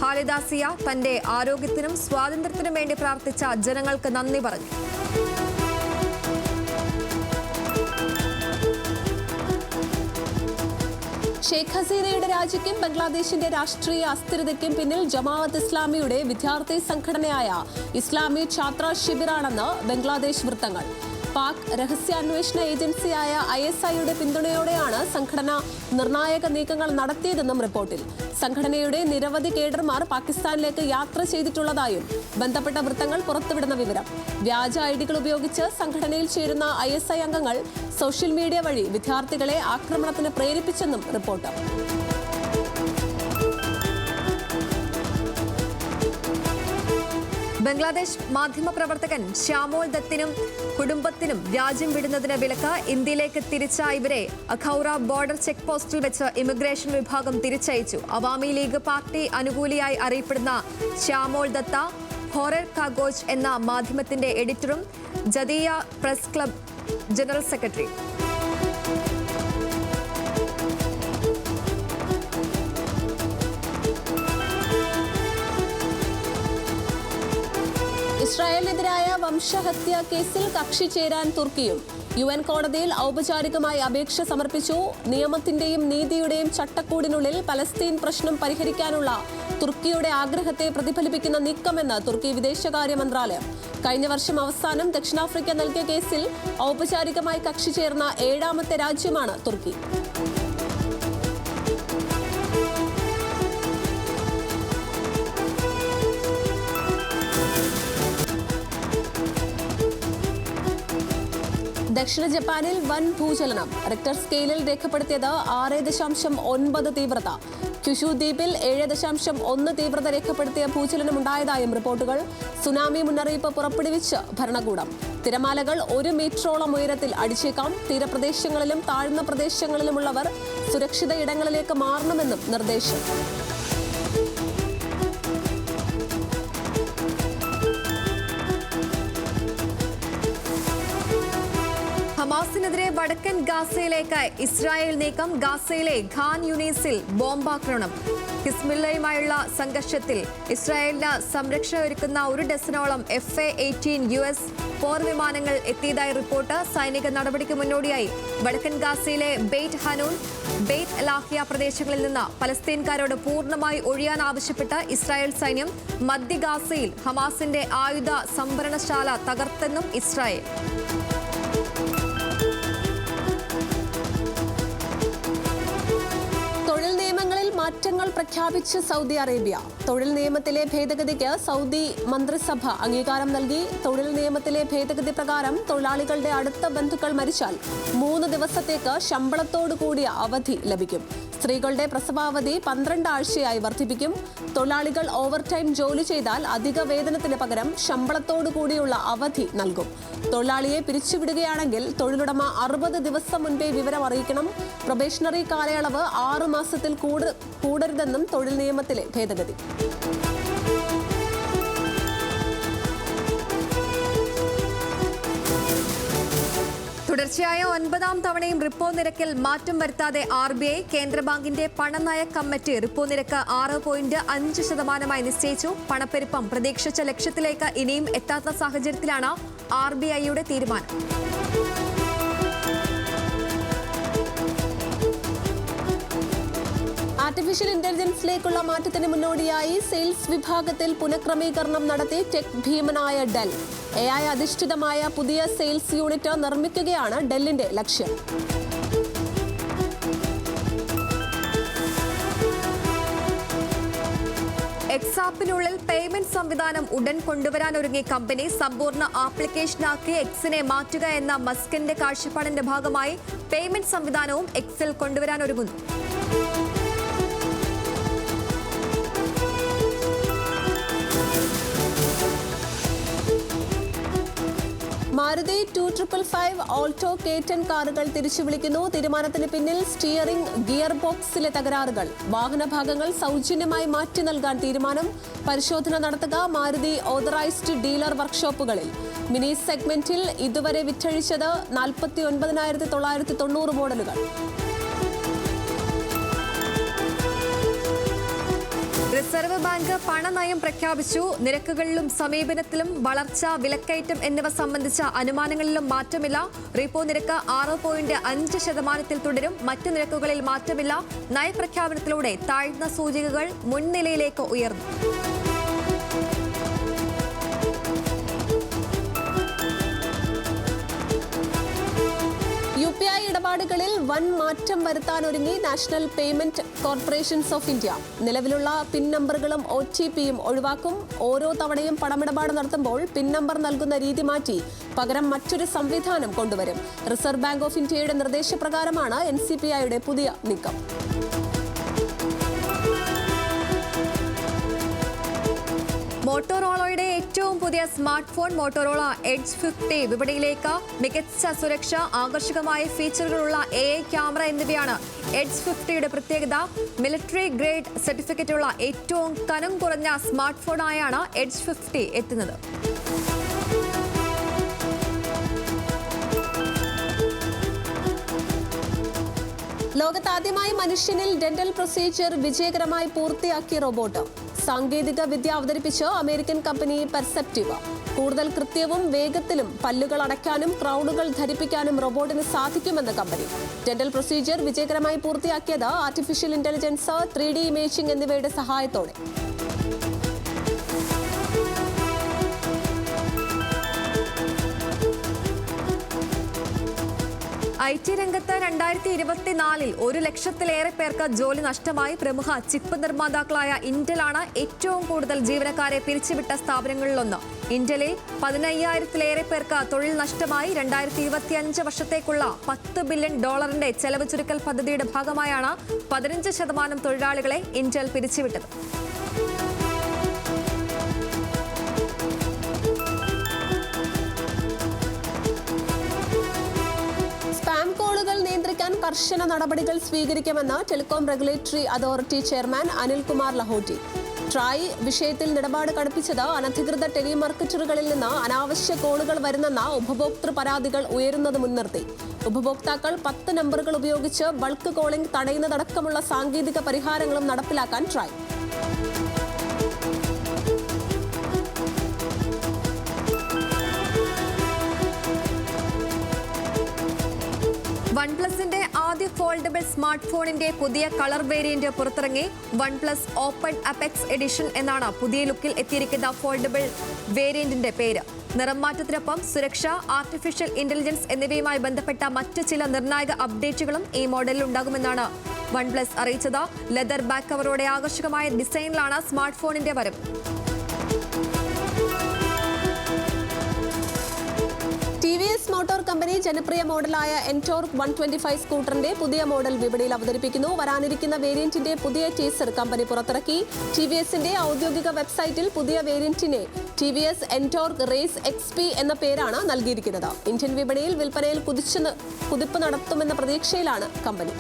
ഖാലിദ സിയ തന്റെ ആരോഗ്യത്തിനും സ്വാതന്ത്ര്യത്തിനും വേണ്ടി പ്രാർത്ഥിച്ച ജനങ്ങൾക്ക് നന്ദി പറഞ്ഞു. ഷെയ്ഖ് ഹസീനയുടെ രാജിക്കും ബംഗ്ലാദേശിന്റെ രാഷ്ട്രീയ അസ്ഥിരതയ്ക്കും പിന്നിൽ ജമാഅത്ത് ഇസ്ലാമിയുടെ വിദ്യാർത്ഥി സംഘടനയായ ഇസ്ലാമി ഛാത്ര ശിബിറാണെന്ന് ബംഗ്ലാദേശ് വൃത്തങ്ങൾ. പാക് രഹസ്യാന്വേഷണ ഏജൻസിയായ ISIയുടെ പിന്തുണയോടെയാണ് സംഘടന നിർണായക നീക്കങ്ങൾ നടത്തിയതെന്നും റിപ്പോർട്ടിൽ. സംഘടനയുടെ നിരവധി കേഡർമാർ പാകിസ്ഥാനിലേക്ക് യാത്ര ചെയ്തിട്ടുള്ളതായും ബന്ധപ്പെട്ട വൃത്തങ്ങൾ പുറത്തുവിടുന്ന വിവരം. വ്യാജ ഐഡികൾ ഉപയോഗിച്ച് സംഘടനയിൽ ചേരുന്ന ISI അംഗങ്ങൾ സോഷ്യൽ മീഡിയ വഴി വിദ്യാർത്ഥികളെ ആക്രമണത്തിന് പ്രേരിപ്പിച്ചെന്നും റിപ്പോർട്ട്. ബംഗ്ലാദേശ് മാധ്യമപ്രവർത്തകൻ ശ്യാമോൾ ദത്തിനും കുടുംബത്തിനും രാജ്യം വിടുന്നതിന് വിലക്ക്. ഇന്ത്യയിലേക്ക് തിരിച്ച ഇവരെ അഖൌറ ബോർഡർ ചെക്ക് പോസ്റ്റിൽ വെച്ച് ഇമിഗ്രേഷൻ വിഭാഗം തിരിച്ചയച്ചു. അവാമി ലീഗ് പാർട്ടി അനുകൂലിയായി അറിയപ്പെടുന്ന ശ്യാമോൾ ദത്ത ഹോറർ കാഗോജ് എന്ന മാധ്യമത്തിന്റെ എഡിറ്ററും ജദിയ പ്രസ് ക്ലബ് ജനറൽ സെക്രട്ടറി. ഇസ്രായേലിനെതിരായ വംശഹത്യാ കേസിൽ കക്ഷി ചേരാൻ തുർക്കിയും. UN കോടതിയിൽ ഔപചാരികമായി അപേക്ഷ സമർപ്പിച്ചു. നിയമത്തിന്റെയും നീതിയുടെയും ചട്ടക്കൂടിനുള്ളിൽ പലസ്തീൻ പ്രശ്നം പരിഹരിക്കാനുള്ള തുർക്കിയുടെ ആഗ്രഹത്തെ പ്രതിഫലിപ്പിക്കുന്ന നീക്കമെന്ന് തുർക്കി വിദേശകാര്യ മന്ത്രാലയം. കഴിഞ്ഞ വർഷം അവസാനം ദക്ഷിണാഫ്രിക്ക നൽകിയ കേസിൽ ഔപചാരികമായി കക്ഷി ചേർന്ന 7ാമത്തെ രാജ്യമാണ് തുർക്കി. ദക്ഷിണ ജപ്പാനിൽ വൻ ഭൂചലനം. റിക്ടർ സ്കെയിലിൽ രേഖപ്പെടുത്തിയത് 6.9 തീവ്രത. ക്യുഷു ദ്വീപിൽ 7.1 തീവ്രത രേഖപ്പെടുത്തിയ ഭൂചലനമുണ്ടായതായും റിപ്പോർട്ടുകൾ. സുനാമി മുന്നറിയിപ്പ് പുറപ്പെടുവിച്ച് ഭരണകൂടം. തിരമാലകൾ 1 മീറ്ററോളം ഉയരത്തിൽ അടിച്ചേക്കാം. തീരപ്രദേശങ്ങളിലും താഴ്ന്ന പ്രദേശങ്ങളിലുമുള്ളവർ സുരക്ഷിത ഇടങ്ങളിലേക്ക് മാറണമെന്നും നിർദ്ദേശം. ഹമാസിനെതിരെ വടക്കൻ ഗാസയിലേക്ക് ഇസ്രായേൽ നീക്കം. ഗാസയിലെ ഖാൻ യൂനീസിൽ ബോംബാക്രമണം. ഹിസ്ബുള്ളയുമായുള്ള സംഘർഷത്തിൽ ഇസ്രായേലിന് സംരക്ഷണ ഒരുക്കുന്ന 1 ഡസനോളം FA-18 US പോർ വിമാനങ്ങൾ എത്തിയതായി റിപ്പോർട്ട്. സൈനിക നടപടിക്ക് മുന്നോടിയായി വടക്കൻ ഗാസയിലെ ബെയ്റ്റ് ഹനൂൻ, ബെയ്ത്ത് ലാഹിയ പ്രദേശങ്ങളിൽ നിന്ന് പലസ്തീൻകാരോട് പൂർണ്ണമായി ഒഴിയാൻ ആവശ്യപ്പെട്ട് ഇസ്രായേൽ സൈന്യം മധ്യ ഗാസയിൽ ഹമാസിന്റെ ആയുധ സംഭരണശാല തകർത്തെന്നും ഇസ്രായേൽ. തൊഴിൽ നിയമങ്ങളിൽ മാറ്റങ്ങൾ പ്രഖ്യാപിച്ച് സൗദി അറേബ്യ. തൊഴിൽ നിയമത്തിലെ ഭേദഗതിക്ക് സൗദി മന്ത്രിസഭ അംഗീകാരം നൽകി. തൊഴിൽ നിയമത്തിലെ ഭേദഗതി പ്രകാരം തൊഴിലാളികളുടെ അടുത്ത ബന്ധുക്കൾ മരിച്ചാൽ 3 ദിവസത്തേക്ക് ശമ്പളത്തോടു കൂടിയ അവധി ലഭിക്കും. സ്ത്രീകളുടെ പ്രസവാവധി 12 ആഴ്ചയായി വർദ്ധിപ്പിക്കും. തൊഴിലാളികൾ ഓവർടൈം ജോലി ചെയ്താൽ അധിക വേതനത്തിന് പകരം ശമ്പളത്തോടു കൂടിയുള്ള അവധി നൽകും. തൊഴിലാളിയെ പിരിച്ചുവിടുകയാണെങ്കിൽ തൊഴിലുടമ 60 ദിവസം മുൻപേ വിവരം അറിയിക്കണം. പ്രൊബേഷണറി കാലയളവ് 6 മാസത്തിൽ കൂടരുതെന്നും തൊഴിൽ നിയമത്തിലെ ഭേദഗതി. തുടർച്ചയായ 9ാം തവണയും റിപ്പോ നിരക്കിൽ മാറ്റം വരുത്താതെ RBI. കേന്ദ്ര ബാങ്കിന്റെ പണനയ കമ്മിറ്റി റിപ്പോ നിരക്ക് 6.5% നിശ്ചയിച്ചു. പണപ്പെരുപ്പം പ്രതീക്ഷിച്ച ലക്ഷ്യത്തിലേക്ക് ഇനിയും എത്താത്ത സാഹചര്യത്തിലാണ് RBIയുടെ തീരുമാനം. ആർട്ടിഫിഷ്യൽ ഇന്റലിജൻസിലേക്കുള്ള മാറ്റത്തിന് മുന്നോടിയായി സെയിൽസ് വിഭാഗത്തിൽ പുനഃക്രമീകരണം നടത്തി ടെക് ഭീമനായ ഡെൽ. AI അധിഷ്ഠിതമായ പുതിയ സെയിൽസ് യൂണിറ്റ് നിർമ്മിക്കുകയാണ് ഡെല്ലിന്റെ ലക്ഷ്യം. എക്സാപ്പിനുള്ളിൽ പേയ്മെന്റ് സംവിധാനം ഉടൻ കൊണ്ടുവരാനൊരുങ്ങിയ കമ്പനി സമ്പൂർണ്ണ ആപ്ലിക്കേഷനാക്കി എക്സിനെ മാറ്റുക എന്ന മസ്കിന്റെ കാഴ്ചപ്പാടിന്റെ ഭാഗമായി പേയ്മെന്റ് സംവിധാനവും എക്സിൽ കൊണ്ടുവരാനൊരുങ്ങുന്നു. മാരുതി 2555 ഓൾട്ടോ K10 കാറുകൾ തിരിച്ചു വിളിക്കുന്നു. തീരുമാനത്തിന് പിന്നിൽ സ്റ്റിയറിംഗ് ഗിയർ ബോക്സിലെ തകരാറുകൾ. വാഹന ഭാഗങ്ങൾ സൗജന്യമായി മാറ്റി നൽകാൻ തീരുമാനം. പരിശോധന നടത്തുക മാരുതി ഓതറൈസ്ഡ് ഡീലർ വർക്ക്ഷോപ്പുകളിൽ. മിനി സെഗ്മെന്റിൽ ഇതുവരെ വിറ്റഴിച്ചത് 49,990 മോഡലുകൾ. റിസർവ് ബാങ്ക് പണനയം പ്രഖ്യാപിച്ചു. നിരക്കുകളിലും സമീപനത്തിലും വളർച്ച, വിലക്കയറ്റം എന്നിവ സംബന്ധിച്ച അനുമാനങ്ങളിലും മാറ്റമില്ല. റിപ്പോ നിരക്ക് 6.5% തുടരും. മറ്റു നിരക്കുകളിൽ മാറ്റമില്ല. നയപ്രഖ്യാപനത്തിലൂടെ താഴ്ന്ന സൂചികകൾ മുൻനിലയിലേക്ക് ഉയർന്നു. UPI ഇടപാടുകളിൽ വൻ മാറ്റം വരുത്താനൊരുങ്ങി national payment corporations of India. നിലവിലുള്ള പിൻ നമ്പറുകളും OTPയും ഒഴിവാക്കും. ഓരോ തവണയും പണമിടപാട് നടത്തുമ്പോൾ പിൻ നമ്പർ നൽകുന്ന രീതി മാറ്റി പകരം മറ്റൊരു സംവിധാനം കൊണ്ടുവരും. റിസർവ് ബാങ്ക് ഓഫ് ഇന്ത്യയുടെ നിർദ്ദേശപ്രകാരമാണ് NCPIയുടെ പുതിയ നീക്കം. മോട്ടോറോളയുടെ ഏറ്റവും പുതിയ സ്മാർട്ട് ഫോൺ മോട്ടോറോള എഡ്ജ് 50 വിപണിയിലേക്ക്. മികച്ച സുരക്ഷ, ആകർഷകമായ ഫീച്ചറുകളുള്ള AI ക്യാമറ എന്നിവയാണ് എഡ്ജ് 50യുടെ പ്രത്യേകത. മിലിറ്ററി ഗ്രേഡ് സർട്ടിഫിക്കറ്റുള്ള ഏറ്റവും കനം കുറഞ്ഞ സ്മാർട്ട് ഫോണായാണ് എഡ്ജ് 50 എത്തുന്നത്. ലോകത്താദ്യമായി മനുഷ്യനിൽ ഡെന്റൽ പ്രൊസീജിയർ വിജയകരമായി പൂർത്തിയാക്കിയ റോബോട്ട്. സാങ്കേതിക വിദ്യ അവതരിപ്പിച്ച് അമേരിക്കൻ കമ്പനി പെർസെപ്റ്റീവ്. കൂടുതൽ കൃത്യവും വേഗത്തിലും പല്ലുകൾ അടയ്ക്കാനും ക്രൗണുകൾ ധരിപ്പിക്കാനും റോബോട്ടിന് സാധിക്കുമെന്ന് കമ്പനി. ഡെന്റൽ പ്രൊസീജിയർ വിജയകരമായി പൂർത്തിയാക്കിയത് ആർട്ടിഫിഷ്യൽ ഇന്റലിജൻസ്, 3D ഇമേജിംഗ് എന്നിവയുടെ സഹായത്തോടെ. IT രംഗത്ത് 2024 1 ലക്ഷത്തിലേറെ പേർക്ക് ജോലി നഷ്ടമായി. പ്രമുഖ ചിപ്പ് നിർമ്മാതാക്കളായ ഇന്റലാണ് ഏറ്റവും കൂടുതൽ ജീവനക്കാരെ പിരിച്ചുവിട്ട സ്ഥാപനങ്ങളിലൊന്ന്. ഇന്റലിൽ 15,000-ലേറെ പേർക്ക് തൊഴിൽ നഷ്ടമായി. 2025 വർഷത്തേക്കുള്ള $10 ബില്യൺ ചെലവ് ചുരുക്കൽ പദ്ധതിയുടെ ഭാഗമായാണ് 15% തൊഴിലാളികളെ ഇന്റൽ പിരിച്ചുവിട്ടത്. കർശന നടപടികൾ സ്വീകരിക്കുമെന്ന് telecom regulatory authority chairman Anilkumar Lahoti. TRAI വിഷയത്തിൽ നിലപാട് കടുപ്പിച്ചത് അനധികൃത ടെലിമാർക്കറ്ററുകളിൽ നിന്ന് അനാവശ്യ കോളുകൾ വരുന്നെന്ന ഉപഭോക്തൃ പരാതികൾ ഉയരുന്നത് മുൻനിർത്തി. ഉപഭോക്താക്കൾ 10 നമ്പറുകൾ ഉപയോഗിച്ച് ബൾക്ക് കോളിംഗ് തടയുന്നതടക്കമുള്ള സാങ്കേതിക പരിഹാരങ്ങളും നടപ്പിലാക്കാൻ ട്രായ്. OnePlusന്റെ ആദ്യ ഫോൾഡബിൾ സ്മാർട്ട് ഫോണിന്റെ പുതിയ കളർ വേരിയന്റ് പുറത്തിറങ്ങി. OnePlus ഓപ്പൺ അപെക്സ് എഡിഷൻ എന്നാണ് പുതിയ ലുക്കിൽ എത്തിയിരിക്കുന്ന ഫോൾഡബിൾ വേരിയന്റിന്റെ പേര്. നിറം മാറ്റത്തിനൊപ്പം സുരക്ഷ, ആർട്ടിഫിഷ്യൽ ഇന്റലിജൻസ് എന്നിവയുമായി ബന്ധപ്പെട്ട മറ്റ് ചില നിർണായക അപ്ഡേറ്റുകളും ഈ മോഡലിൽ ഉണ്ടാകുമെന്നാണ് OnePlus അറിയിച്ചത്. ലെതർ ബാക്ക് കവറോടെ ആകർഷകമായ ഡിസൈനിലാണ് സ്മാർട്ട് ഫോണിന്റെ വരവ്. മോട്ടോർ കമ്പനി ജനപ്രിയ മോഡലായ എൻടോർക്ക് 125 സ്കൂട്ടറിന്റെ പുതിയ മോഡൽ വിപണിയിൽ അവതരിപ്പിക്കുന്നു. വരാനിരിക്കുന്ന വേരിയന്റിന്റെ പുതിയ ടീസർ കമ്പനി പുറത്തിറക്കി. ടിവിഎസിന്റെ ഔദ്യോഗിക വെബ്സൈറ്റിൽ പുതിയ വേരിയന്റിനെ ടിവിഎസ് എൻടോർക്ക് റേസ് XP എന്ന പേരാണ് നൽകിയിരിക്കുന്നത്. ഇന്ത്യൻ വിപണിയിൽ വിൽപ്പനയിൽ കുതിപ്പ് നടത്തുമെന്ന പ്രതീക്ഷയിലാണ് കമ്പനി.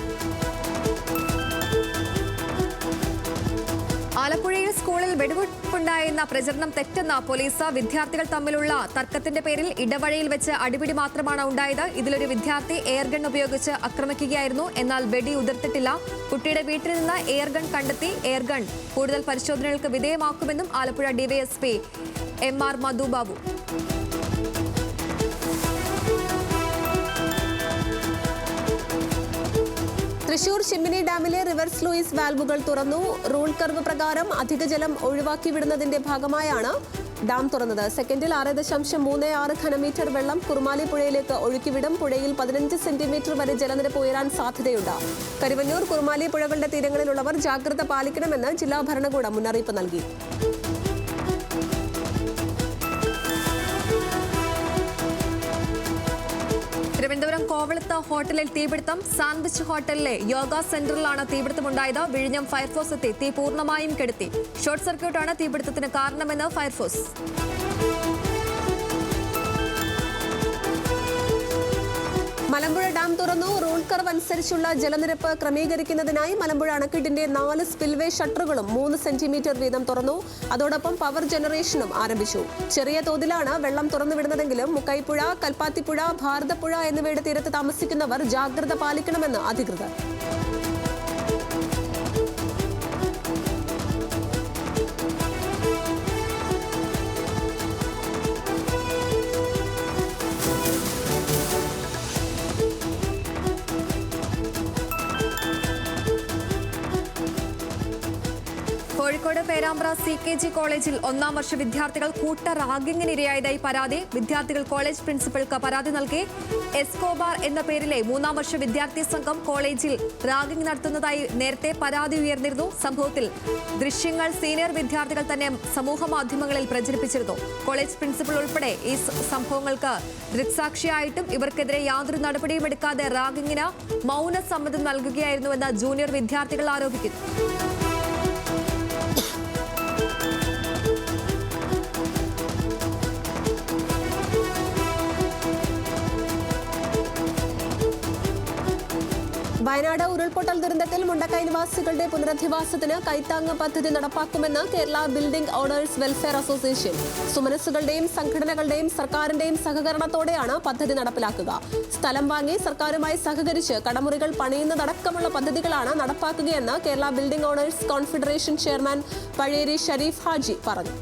ആലപ്പുഴയിൽ സ്കൂളിൽ വെടിവെപ്പുണ്ടായെന്ന പ്രചരണം തെറ്റെന്ന പോലീസ്. വിദ്യാർത്ഥികൾ തമ്മിലുള്ള തർക്കത്തിന്റെ പേരിൽ ഇടവഴിയിൽ വെച്ച് അടിപിടി മാത്രമാണ് ഉണ്ടായത്. ഇതിലൊരു വിദ്യാർത്ഥി എയർഗൺ ഉപയോഗിച്ച് ആക്രമിക്കുകയായിരുന്നു. എന്നാൽ വെടി ഉതിർത്തിട്ടില്ല. കുട്ടിയുടെ വീട്ടിൽ നിന്ന് എയർഗൺ കണ്ടെത്തി. എയർഗൺ കൂടുതൽ പരിശോധനകൾക്ക് വിധേയമാക്കുമെന്നും ആലപ്പുഴ ഡിവൈഎസ്പി MR മധുബാബു. തൃശൂർ ചിമ്മിനി ഡാമിലെ റിവേഴ്സ് ലൂയിസ് വാൽവുകൾ തുറന്നു. റൂൾ കർവ് പ്രകാരം അധിക ജലം ഒഴിവാക്കി വിടുന്നതിന്റെ ഭാഗമായാണ് ഡാം തുറന്നത്. സെക്കൻഡിൽ 6.36 ഘനമീറ്റർ വെള്ളം കുറുമാലി പുഴയിലേക്ക് ഒഴുക്കിവിടും. പുഴയിൽ 15 സെന്റിമീറ്റർ വരെ ജലനിരപ്പ് ഉയരാൻ സാധ്യതയുണ്ട്. കരുവന്നൂർ, കുറുമാലി പുഴകളുടെ തീരങ്ങളിലുള്ളവർ ജാഗ്രത പാലിക്കണമെന്ന് ജില്ലാ ഭരണകൂടം മുന്നറിയിപ്പ് നൽകി. തിരുവനന്തപുരം കോവളത്ത് ഹോട്ടലിൽ തീപിടുത്തം. സാൻഡ്വിച്ച് ഹോട്ടലിലെ യോഗ സെന്ററിലാണ് തീപിടുത്തമുണ്ടായത്. വിഴിഞ്ഞം ഫയർഫോഴ്സ് എത്തി തീ പൂർണ്ണമായും കെടുത്തി. ഷോർട്ട് സർക്യൂട്ടാണ് തീപിടുത്തത്തിന് കാരണമെന്ന് ഫയർഫോഴ്സ്. മലമ്പുഴ ഡാം തുറന്നു. റൂൾ കർവ് അനുസരിച്ചുള്ള ജലനിരപ്പ് ക്രമീകരിക്കുന്നതിനായി മലമ്പുഴ അണക്കെട്ടിന്റെ 4 സ്പിൽവേ ഷട്ടറുകളും 3 സെന്റിമീറ്റർ വീതം തുറന്നു. അതോടൊപ്പം പവർ ജനറേഷനും ആരംഭിച്ചു. ചെറിയ തോതിലാണ് വെള്ളം തുറന്നുവിടുന്നതെങ്കിലും മുക്കൈപ്പുഴ, കൽപ്പാത്തിപ്പുഴ, ഭാരതപ്പുഴ എന്നിവയുടെ തീരത്ത് താമസിക്കുന്നവർ ജാഗ്രത പാലിക്കണമെന്ന് അധികൃതർ. കോഴിക്കോട് പേരാമ്പ്ര CKG കോളേജിൽ 1ാം വർഷ വിദ്യാർത്ഥികൾ കൂട്ട റാഗിങ്ങിനിരയായതായി പരാതി. വിദ്യാർത്ഥികൾ കോളേജ് പ്രിൻസിപ്പൽക്ക് പരാതി നൽകി. എസ്കോബാർ എന്ന പേരിലെ 3ാം വർഷ വിദ്യാർത്ഥി സംഘം കോളേജിൽ റാഗിംഗ് നടത്തുന്നതായി നേരത്തെ പരാതി ഉയർന്നിരുന്നു. സംഭവത്തിൽ ദൃശ്യങ്ങൾ സീനിയർ വിദ്യാർത്ഥികൾ തന്നെ സമൂഹ മാധ്യമങ്ങളിൽ പ്രചരിപ്പിച്ചിരുന്നു. കോളേജ് പ്രിൻസിപ്പൽ ഉൾപ്പെടെ ഈ സംഭവങ്ങൾക്ക് ദൃക്സാക്ഷിയായിട്ടും ഇവർക്കെതിരെ യാതൊരു നടപടിയും എടുക്കാതെ റാഗിങ്ങിന് മൗന സമ്മതം നൽകുകയായിരുന്നുവെന്ന് ജൂനിയർ വിദ്യാർത്ഥികൾ ആരോപിക്കുന്നു. വയനാട് ഉരുൾപൊട്ടൽ ദുരന്തത്തിൽ മുണ്ടക്കൈ നിവാസികളുടെ പുനരധിവാസത്തിന് കൈത്താങ്ങ് പദ്ധതി നടപ്പാക്കുമെന്ന് Kerala building owners welfare association. സുമനസ്സുകളുടെയും സംഘടനകളുടെയും സർക്കാരിന്റെയും സഹകരണത്തോടെയാണ് പദ്ധതി നടപ്പിലാക്കുക. സ്ഥലം വാങ്ങി സർക്കാരുമായി സഹകരിച്ച് കടമുറികൾ പണിയുന്നതടക്കമുള്ള പദ്ധതികളാണ് നടപ്പാക്കുകയെന്ന് Kerala building owners confederation chairman Pazheri Shareef Haji പറഞ്ഞു.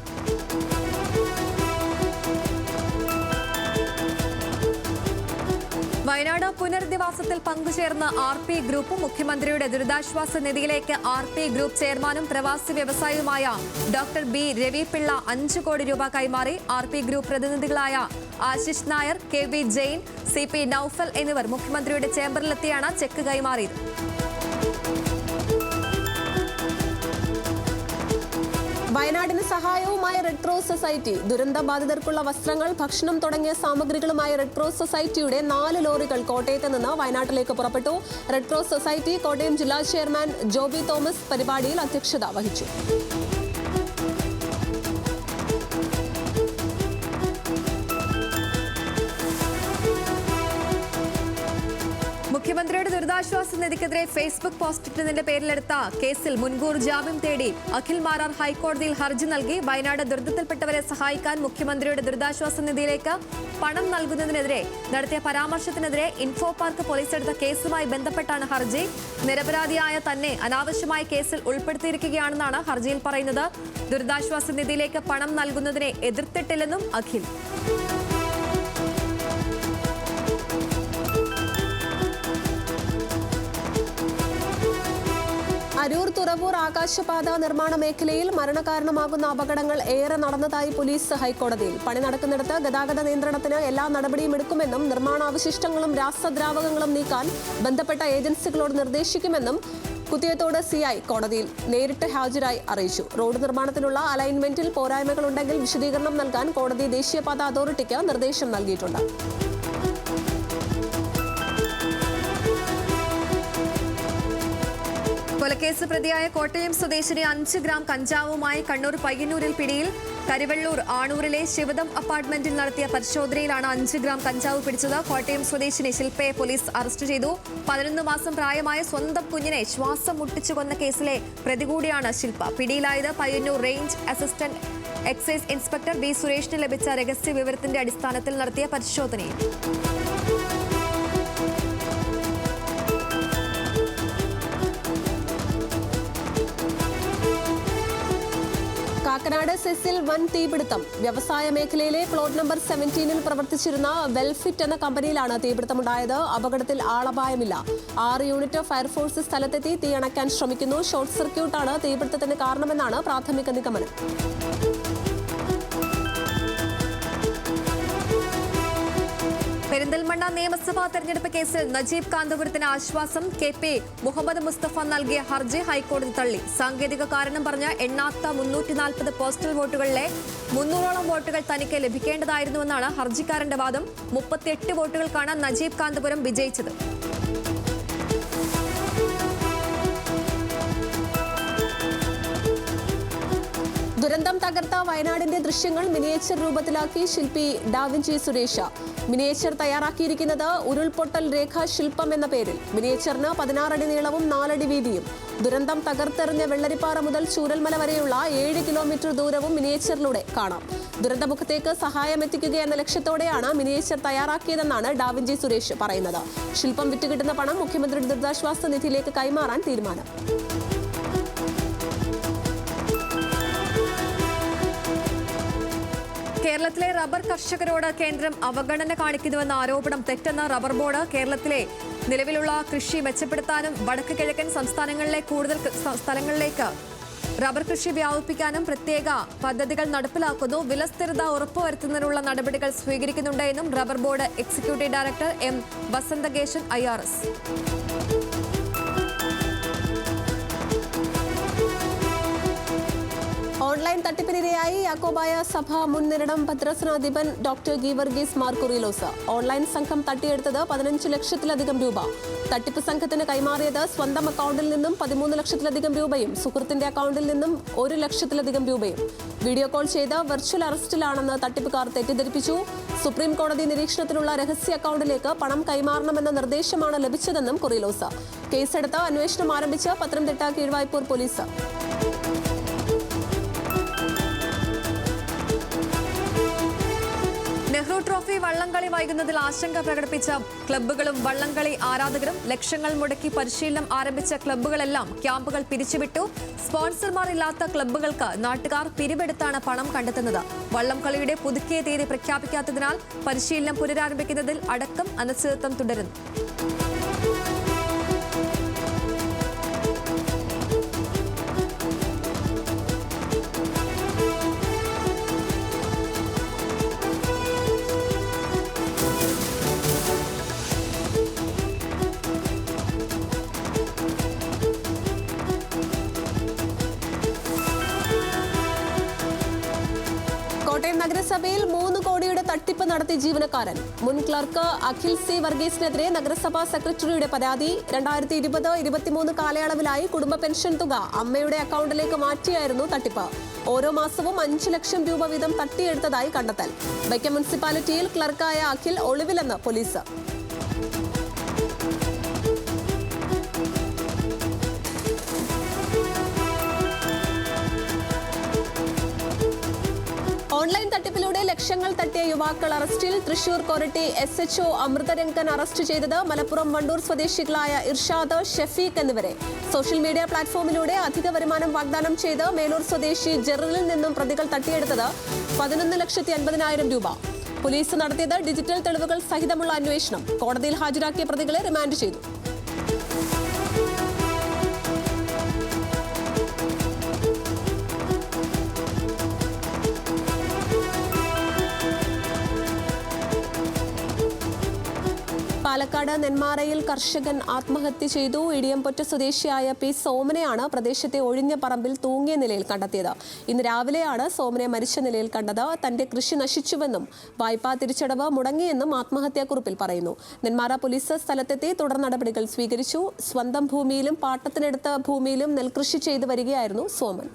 വയനാട് പുനരധിവാസത്തിൽ പങ്കുചേർന്ന RP ഗ്രൂപ്പ് മുഖ്യമന്ത്രിയുടെ ദുരിതാശ്വാസ നിധിയിലേക്ക് RP ഗ്രൂപ്പ് ചെയർമാനും പ്രവാസി വ്യവസായിയുമായ ഡോക്ടർ B രവിപിള്ള 5 കോടി രൂപ കൈമാറി. RP ഗ്രൂപ്പ് പ്രതിനിധികളായ ആശിഷ് നായർ, KB ജെയിൻ, CP നൌഫൽ എന്നിവർ മുഖ്യമന്ത്രിയുടെ ചേംബറിലെത്തിയാണ് ചെക്ക് കൈമാറിയത്. വയനാടിന് സഹായവുമായി റെഡ് ക്രോസ് സൊസൈറ്റി. ദുരന്ത ബാധിതർക്കുള്ള വസ്ത്രങ്ങൾ, ഭക്ഷണം തുടങ്ങിയ സാമഗ്രികളുമായി റെഡ് ക്രോസ് സൊസൈറ്റിയുടെ 4 ലോറികൾ കോട്ടയത്ത് നിന്ന് വയനാട്ടിലേക്ക് പുറപ്പെട്ടു. റെഡ് ക്രോസ് സൊസൈറ്റി കോട്ടയം ജില്ലാ ചെയർമാൻ ജോബി തോമസ് പരിപാടിയിൽ അധ്യക്ഷത വഹിച്ചു. മുഖ്യമന്ത്രിയുടെ ദുരിതാശ്വാസ നിധിക്കെതിരെ ഫേസ്ബുക്ക് പോസ്റ്റിട്ടതിന്റെ പേരിലെടുത്ത കേസിൽ മുൻകൂർ ജാമ്യം തേടി അഖിൽ മാരാർ ഹൈക്കോടതിയിൽ ഹർജി നൽകി. വയനാട് ദുരന്തത്തിൽപ്പെട്ടവരെ സഹായിക്കാൻ മുഖ്യമന്ത്രിയുടെ ദുരിതാശ്വാസ നിധിയിലേക്ക് പണം നൽകുന്നതിനെതിരെ നടത്തിയ പരാമർശത്തിനെതിരെ ഇൻഫോ പാർക്ക് പോലീസ് എടുത്ത കേസുമായി ബന്ധപ്പെട്ടാണ് ഹർജി. നിരപരാധിയായ തന്നെ അനാവശ്യമായ കേസിൽ ഉൾപ്പെടുത്തിയിരിക്കുകയാണെന്നാണ് ഹർജിയിൽ പറയുന്നത്. ദുരിതാശ്വാസ നിധിയിലേക്ക് പണം നൽകുന്നതിനെ എതിർത്തിട്ടില്ലെന്നും അഖിൽ. അരൂർ തുറവൂർ ആകാശപാത നിർമ്മാണ മേഖലയിൽ മരണകാരണമാകുന്ന അപകടങ്ങൾ ഏറെ നടന്നതായി പോലീസ് ഹൈക്കോടതിയിൽ. പണി നടക്കുന്നിടത്ത് ഗതാഗത നിയന്ത്രണത്തിന് എല്ലാ നടപടിയും എടുക്കുമെന്നും നിർമ്മാണാവശിഷ്ടങ്ങളും രാസദ്രാവകങ്ങളും നീക്കാൻ ബന്ധപ്പെട്ട ഏജൻസികളോട് നിർദ്ദേശിക്കുമെന്നും കുത്തിയത്തോട് CI കോടതിയിൽ നേരിട്ട് ഹാജരായി അറിയിച്ചു. റോഡ് നിർമ്മാണത്തിലുള്ള അലൈൻമെന്റിൽ പോരായ്മകളുണ്ടെങ്കിൽ വിശദീകരണം നൽകാൻ കോടതി ദേശീയപാത അതോറിറ്റിക്ക് നിർദ്ദേശം നൽകിയിട്ടുണ്ട്. കൊലക്കേസ് പ്രതിയായ കോട്ടയം സ്വദേശിനി 5 ഗ്രാം കഞ്ചാവുമായി കണ്ണൂർ പയ്യന്നൂരിൽ പിടിയിൽ. കരിവെള്ളൂർ ആണൂരിലെ ശിവദം അപ്പാർട്ട്മെന്റിൽ നടത്തിയ പരിശോധനയിലാണ് 5 ഗ്രാം കഞ്ചാവ് പിടിച്ചത്. കോട്ടയം സ്വദേശിനി ശില്പയെ പോലീസ് അറസ്റ്റ് ചെയ്തു. 11 മാസം പ്രായമായ സ്വന്തം കുഞ്ഞിനെ ശ്വാസം മുട്ടിച്ചു കൊന്ന കേസിലെ പ്രതി കൂടിയാണ് ശില്പ. പിടിയിലായത് Payyanur range assistant excise inspector B സുരേഷിന് ലഭിച്ച രഹസ്യ വിവരത്തിന്റെ അടിസ്ഥാനത്തിൽ നടത്തിയ പരിശോധനയിൽ. കാക്കനാട് സെസിൽ വൻ തീപിടുത്തം. വ്യവസായ മേഖലയിലെ പ്ലോട്ട് നമ്പർ 17-ൽ പ്രവർത്തിച്ചിരുന്ന വെൽഫിറ്റ് എന്ന കമ്പനിയിലാണ് തീപിടുത്തമുണ്ടായത്. അപകടത്തിൽ ആളപായമില്ല. 6 യൂണിറ്റ് ഫയർഫോഴ്സ് സ്ഥലത്തെത്തി തീ അണയ്ക്കാൻ ശ്രമിക്കുന്നു. ഷോർട്ട് സർക്യൂട്ടാണ് തീപിടുത്തത്തിന് കാരണമെന്നാണ് പ്രാഥമിക നിഗമനം. പെരിന്തൽമണ്ണ നിയമസഭാ തെരഞ്ഞെടുപ്പ് കേസിൽ നജീബ് കാന്തപുരത്തിന് ആശ്വാസം. KP മുഹമ്മദ് മുസ്തഫ നൽകിയ ഹർജി ഹൈക്കോടതി തള്ളി. സാങ്കേതിക കാരണം പറഞ്ഞ് എണ്ണാത്ത 340 പോസ്റ്റൽ വോട്ടുകളിലെ 300ഓളം വോട്ടുകൾ തനിക്ക് ലഭിക്കേണ്ടതായിരുന്നുവെന്നാണ് ഹർജിക്കാരന്റെ വാദം. 38 വോട്ടുകൾക്കാണ് നജീബ് കാന്തപുരം വിജയിച്ചത്. ദുരന്തം തകർത്ത വയനാടിന്റെ ദൃശ്യങ്ങൾ മിനിയേച്ചർ രൂപത്തിലാക്കി ശില്പി ഡാവിഞ്ചി സുരേഷ്. മിനിയേച്ചർ തയ്യാറാക്കിയിരിക്കുന്നത് ഉരുൾപൊട്ടൽ രേഖാശില്പം എന്ന പേരിൽ. മിനിയേച്ചറിന് 16 അടി നീളവും 4 അടി വീതിയും. ദുരന്തം തകർത്തെറിഞ്ഞ വെള്ളരിപ്പാറ മുതൽ ചൂരൽമല വരെയുള്ള 7 കിലോമീറ്റർ ദൂരവും മിനിയേച്ചറിലൂടെ കാണാം. ദുരന്തമുഖത്തേക്ക് സഹായം എത്തിക്കുക എന്ന ലക്ഷ്യത്തോടെയാണ് മിനിയേച്ചർ തയ്യാറാക്കിയതെന്നാണ് ഡാവിഞ്ചി സുരേഷ് പറയുന്നത്. ശില്പം വിറ്റുകിട്ടുന്ന പണം മുഖ്യമന്ത്രിയുടെ ദുരിതാശ്വാസ നിധിയിലേക്ക് കൈമാറാൻ തീരുമാനം. കേരളത്തിലെ റബ്ബർ കർഷകരോട് കേന്ദ്രം അവഗണന കാണിക്കുന്നുവെന്ന ആരോപണം തെറ്റെന്ന റബ്ബർ ബോർഡ്. കേരളത്തിലെ നിലവിലുള്ള കൃഷി മെച്ചപ്പെടുത്താനും വടക്ക് കിഴക്കൻ സംസ്ഥാനങ്ങളിലെ കൂടുതൽ സ്ഥലങ്ങളിലേക്ക് റബ്ബർ കൃഷി വ്യാപിപ്പിക്കാനും പ്രത്യേക പദ്ധതികൾ നടപ്പിലാക്കുന്നു. വിലസ്ഥിരത ഉറപ്പുവരുത്തുന്നതിനുള്ള നടപടികൾ സ്വീകരിക്കുന്നുണ്ട് എന്നും rubber board executive director M Vasanthakesan IRS. Online തട്ടിപ്പിനിരയായി യാക്കോബായ സഭ മുൻ നിരണം ഭദ്രസനാധിപൻ ഡോക്ടർ ഗീവർഗീസ് മാർ കുറിലോസ്. ഓൺലൈൻ സംഘം തട്ടിയെടുത്തത് 15 ലക്ഷത്തിലധികം രൂപ. തട്ടിപ്പ് സംഘത്തിന് കൈമാറിയത് സ്വന്തം അക്കൗണ്ടിൽ നിന്നും 13 ലക്ഷത്തിലധികം രൂപയും സുഹൃത്തിന്റെ അക്കൗണ്ടിൽ നിന്നും 1 ലക്ഷത്തിലധികം രൂപയും. വീഡിയോ കോൾ ചെയ്ത് വെർച്വൽ അറസ്റ്റിലാണെന്ന് തട്ടിപ്പുകാർ തെറ്റിദ്ധരിപ്പിച്ചു. സുപ്രീം കോടതി നിരീക്ഷണത്തിലുള്ള രഹസ്യ അക്കൗണ്ടിലേക്ക് പണം കൈമാറണമെന്ന നിർദ്ദേശമാണ് ലഭിച്ചതെന്നും കുറിലോസ്. കേസെടുത്ത് അന്വേഷണം ആരംഭിച്ച് പത്തനംതിട്ട കീഴ്വായ്പൂർ പോലീസ്. നെഹ്റു ട്രോഫി വള്ളംകളി വൈകുന്നതിൽ ആശങ്ക പ്രകടിപ്പിച്ച ക്ലബ്ബുകളും വള്ളംകളി ആരാധകരും ലക്ഷങ്ങൾ മുടക്കി പരിശീലനം ആരംഭിച്ച ക്ലബ്ബുകളെല്ലാം ക്യാമ്പുകൾ പിരിച്ചുവിട്ടു. സ്പോൺസർമാർ ഇല്ലാത്ത ക്ലബ്ബുകൾക്ക് നാട്ടുകാർ പിരിവെടുത്താണ് പണം കണ്ടെത്തുന്നത്. വള്ളംകളിയുടെ പുതുക്കിയ തീയതി പ്രഖ്യാപിക്കാത്തതിനാൽ പരിശീലനം പുനരാരംഭിക്കുന്നതിൽ അടക്കം അനിശ്ചിതത്വം തുടരുന്നു. കോട്ടയം നഗരസഭയിൽ 3 കോടിയുടെ തട്ടിപ്പ് നടത്തി ജീവനക്കാരൻ. മുൻ ക്ലർക്ക് അഖിൽ സി വർഗീസിനെതിരെ നഗരസഭാ സെക്രട്ടറിയുടെ പരാതി. 2020-23 കാലയളവിലായി കുടുംബ പെൻഷൻ തുക അമ്മയുടെ അക്കൗണ്ടിലേക്ക് മാറ്റിയായിരുന്നു തട്ടിപ്പ്. ഓരോ മാസവും 5 ലക്ഷം രൂപ വീതം തട്ടിയെടുത്തതായി കണ്ടെത്തൽ. വൈക്കം മുനിസിപ്പാലിറ്റിയിൽ ക്ലർക്കായ അഖിൽ ഒളിവിലെന്ന് പോലീസ്. ഓൺലൈൻ തട്ടിപ്പിലൂടെ ലക്ഷങ്ങൾ തട്ടിയ യുവാക്കൾ അറസ്റ്റിൽ. തൃശൂർ കൊരട്ടി SHO അമൃതരംഗൻ അറസ്റ്റ് ചെയ്തത് മലപ്പുറം വണ്ടൂർ സ്വദേശികളായ ഇർഷാദ്, ഷഫീഖ് എന്നിവരെ. സോഷ്യൽ മീഡിയ പ്ലാറ്റ്ഫോമിലൂടെ അധിക വരുമാനം വാഗ്ദാനം ചെയ്ത് മേലൂർ സ്വദേശി ജെറിലിൽ നിന്നും പ്രതികൾ തട്ടിയെടുത്തത് 11,50,000 രൂപ. പോലീസ് നടത്തിയത് ഡിജിറ്റൽ തെളിവുകൾ സഹിതമുള്ള അന്വേഷണം. കോടതിയിൽ ഹാജരാക്കിയ പ്രതികളെ റിമാൻഡ് ചെയ്തു. പാലക്കാട് നെന്മാറയിൽ കർഷകൻ ആത്മഹത്യ ചെയ്തു. ഇടിയംപൊറ്റ സ്വദേശിയായ P. സോമനെയാണ് പ്രദേശത്തെ ഒഴിഞ്ഞ പറമ്പിൽ തൂങ്ങിയ നിലയിൽ കണ്ടെത്തിയത്. ഇന്ന് രാവിലെയാണ് സോമനെ മരിച്ച നിലയിൽ കണ്ടത്. തന്റെ കൃഷി നശിച്ചുവെന്നും വായ്പാ തിരിച്ചടവ് മുടങ്ങിയെന്നും ആത്മഹത്യാക്കുറിപ്പിൽ പറയുന്നു. നെന്മാറ പോലീസ് സ്ഥലത്തെത്തി തുടർ നടപടികൾ സ്വീകരിച്ചു. സ്വന്തം ഭൂമിയിലും പാട്ടത്തിനെടുത്ത ഭൂമിയിലും നെൽകൃഷി ചെയ്തു വരികയായിരുന്നു സോമൻ.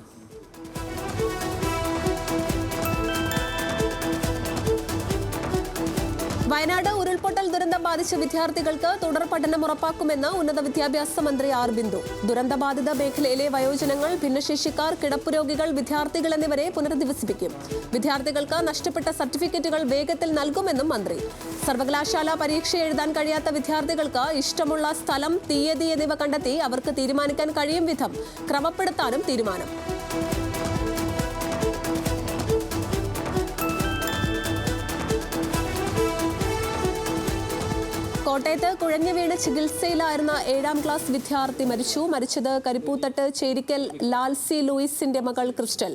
വയനാട് ഉരുൾപൊട്ടൽ ദുരന്തം ബാധിച്ച വിദ്യാർത്ഥികൾക്ക് തുടർ പഠനം ഉറപ്പാക്കുമെന്ന് ഉന്നത വിദ്യാഭ്യാസ മന്ത്രി R. ബിന്ദു. ദുരന്തബാധിത മേഖലയിലെ വയോജനങ്ങൾ, ഭിന്നശേഷിക്കാർ, കിടപ്പുരോഗികൾ, വിദ്യാർത്ഥികൾ എന്നിവരെ പുനരധിവസിപ്പിക്കും. വിദ്യാർത്ഥികൾക്ക് നഷ്ടപ്പെട്ട സർട്ടിഫിക്കറ്റുകൾ വേഗത്തിൽ നൽകുമെന്നും മന്ത്രി. സർവകലാശാല പരീക്ഷ എഴുതാൻ കഴിയാത്ത വിദ്യാർത്ഥികൾക്ക് ഇഷ്ടമുള്ള സ്ഥലം, തീയതി എന്നിവ കണ്ടെത്തി അവർക്ക് തീരുമാനിക്കാൻ കഴിയും വിധം ക്രമപ്പെടുത്താനും തീരുമാനം. കോട്ടയത്ത് കുഴഞ്ഞു വീണ് ചികിത്സയിലായിരുന്ന 7ാം ക്ലാസ് വിദ്യാർത്ഥി മരിച്ചു. മരിച്ചത് കരിപ്പൂത്തട്ട് ചേരിക്കൽ ലാൽസി ലൂയിസിന്റെ മകൾ Crystal.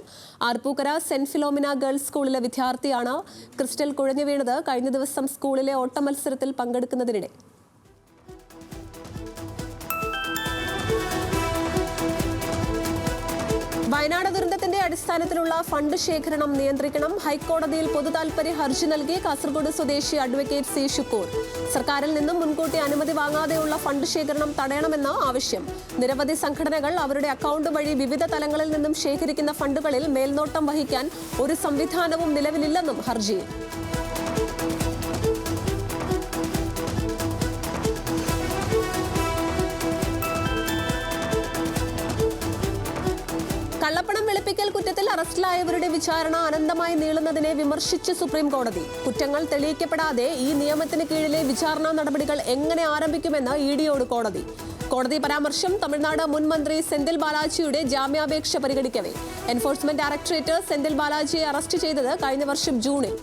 Arpookara saint Philomena girls സ്കൂളിലെ വിദ്യാർത്ഥിയാണ്. ക്രിസ്റ്റൽ കുഴഞ്ഞു വീണത് കഴിഞ്ഞ ദിവസം സ്കൂളിലെ ഓട്ടമത്സരത്തിൽ പങ്കെടുക്കുന്നതിനിടെ. വയനാട് ദുരന്തത്തിന്റെ അടിസ്ഥാനത്തിലുള്ള ഫണ്ട് ശേഖരണം നിയന്ത്രിക്കണം. ഹൈക്കോടതിയിൽ പൊതുതാൽപര്യ ഹർജി നൽകി കാസർഗോഡ് സ്വദേശി അഡ്വക്കേറ്റ് C. ഷുക്കൂർ. സർക്കാരിൽ നിന്നും മുൻകൂട്ടി അനുമതി വാങ്ങാതെയുള്ള ഫണ്ട് ശേഖരണം തടയണമെന്ന് ആവശ്യം. നിരവധി സംഘടനകൾ അവരുടെ അക്കൗണ്ട് വഴി വിവിധ തലങ്ങളിൽ നിന്നും ശേഖരിക്കുന്ന ഫണ്ടുകളിൽ മേൽനോട്ടം വഹിക്കാൻ ഒരു സംവിധാനവും നിലവിലില്ലെന്നും ഹർജിയിൽ. കള്ളപ്പണം വെളുപ്പിക്കൽ കുറ്റത്തിൽ അറസ്റ്റിലായവരുടെ വിചാരണ അനന്തമായി നീളുന്നതിനെ വിമർശിച്ച് സുപ്രീം കോടതി. കുറ്റങ്ങൾ തെളിയിക്കപ്പെടാതെ ഈ നിയമത്തിന് കീഴിലെ വിചാരണ നടപടികൾ എങ്ങനെ ആരംഭിക്കുമെന്ന് EDയോട് കോടതി. കോടതി പരാമർശം തമിഴ്നാട് മുൻ മന്ത്രി സെന്തിൽ ബാലാജിയുടെ ജാമ്യാപേക്ഷ പരിഗണിക്കവേ. എൻഫോഴ്സ്മെന്റ് ഡയറക്ടറേറ്റ് സെന്തിൽ ബാലാജിയെ അറസ്റ്റ് ചെയ്തത് കഴിഞ്ഞ വർഷം ജൂണിൽ.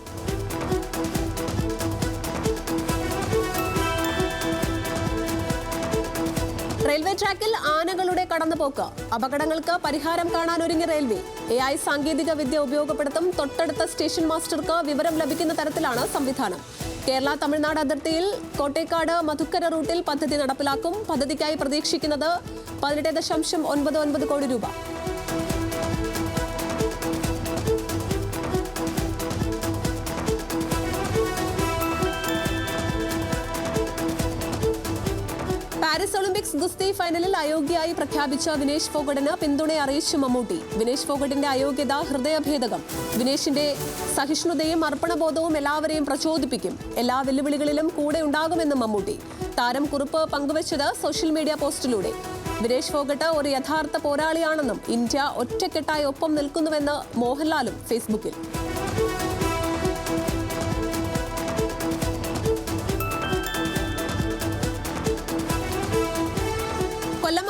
റെയിൽവേ ട്രാക്കിൽ ആനകളുടെ കടന്നുപോക്ക്. അപകടങ്ങൾക്ക് പരിഹാരം കാണാൻ ഒരുങ്ങി റെയിൽവേ. AI സാങ്കേതിക വിദ്യ ഉപയോഗപ്പെടുത്തും. തൊട്ടടുത്ത സ്റ്റേഷൻ മാസ്റ്റർക്ക് വിവരം ലഭിക്കുന്ന തരത്തിലാണ് സംവിധാനം. കേരള തമിഴ്നാട് അതിർത്തിയിൽ കോട്ടേക്കാട് മധുക്കര റൂട്ടിൽ പദ്ധതി നടപ്പിലാക്കും. പദ്ധതിക്കായി പ്രതീക്ഷിക്കുന്നത് 18.99 കോടി രൂപ. പാരീസ് ഒളിമ്പിക്സ് ഗുസ്തി ഫൈനലിൽ അയോഗ്യയായി പ്രഖ്യാപിച്ച വിനേഷ് ഫോഗട്ടിന് പിന്തുണ അറിയിച്ചു മമ്മൂട്ടി. വിനേഷ് ഫോഗട്ടിന്റെ അയോഗ്യത ഹൃദയഭേദകം. വിനേഷിന്റെ സഹിഷ്ണുതയും അർപ്പണബോധവും എല്ലാവരെയും പ്രചോദിപ്പിക്കും. എല്ലാ വെല്ലുവിളികളിലും കൂടെ ഉണ്ടാകുമെന്നും മമ്മൂട്ടി. താരം കുറിപ്പ് പങ്കുവച്ചത് സോഷ്യൽ മീഡിയ പോസ്റ്റിലൂടെ. വിനേഷ് ഫോഗട്ട് ഒരു യഥാർത്ഥ പോരാളിയാണെന്നും ഇന്ത്യ ഒറ്റക്കെട്ടായി ഒപ്പം നിൽക്കുന്നുവെന്ന് മോഹൻലാലും ഫേസ്ബുക്കിൽ.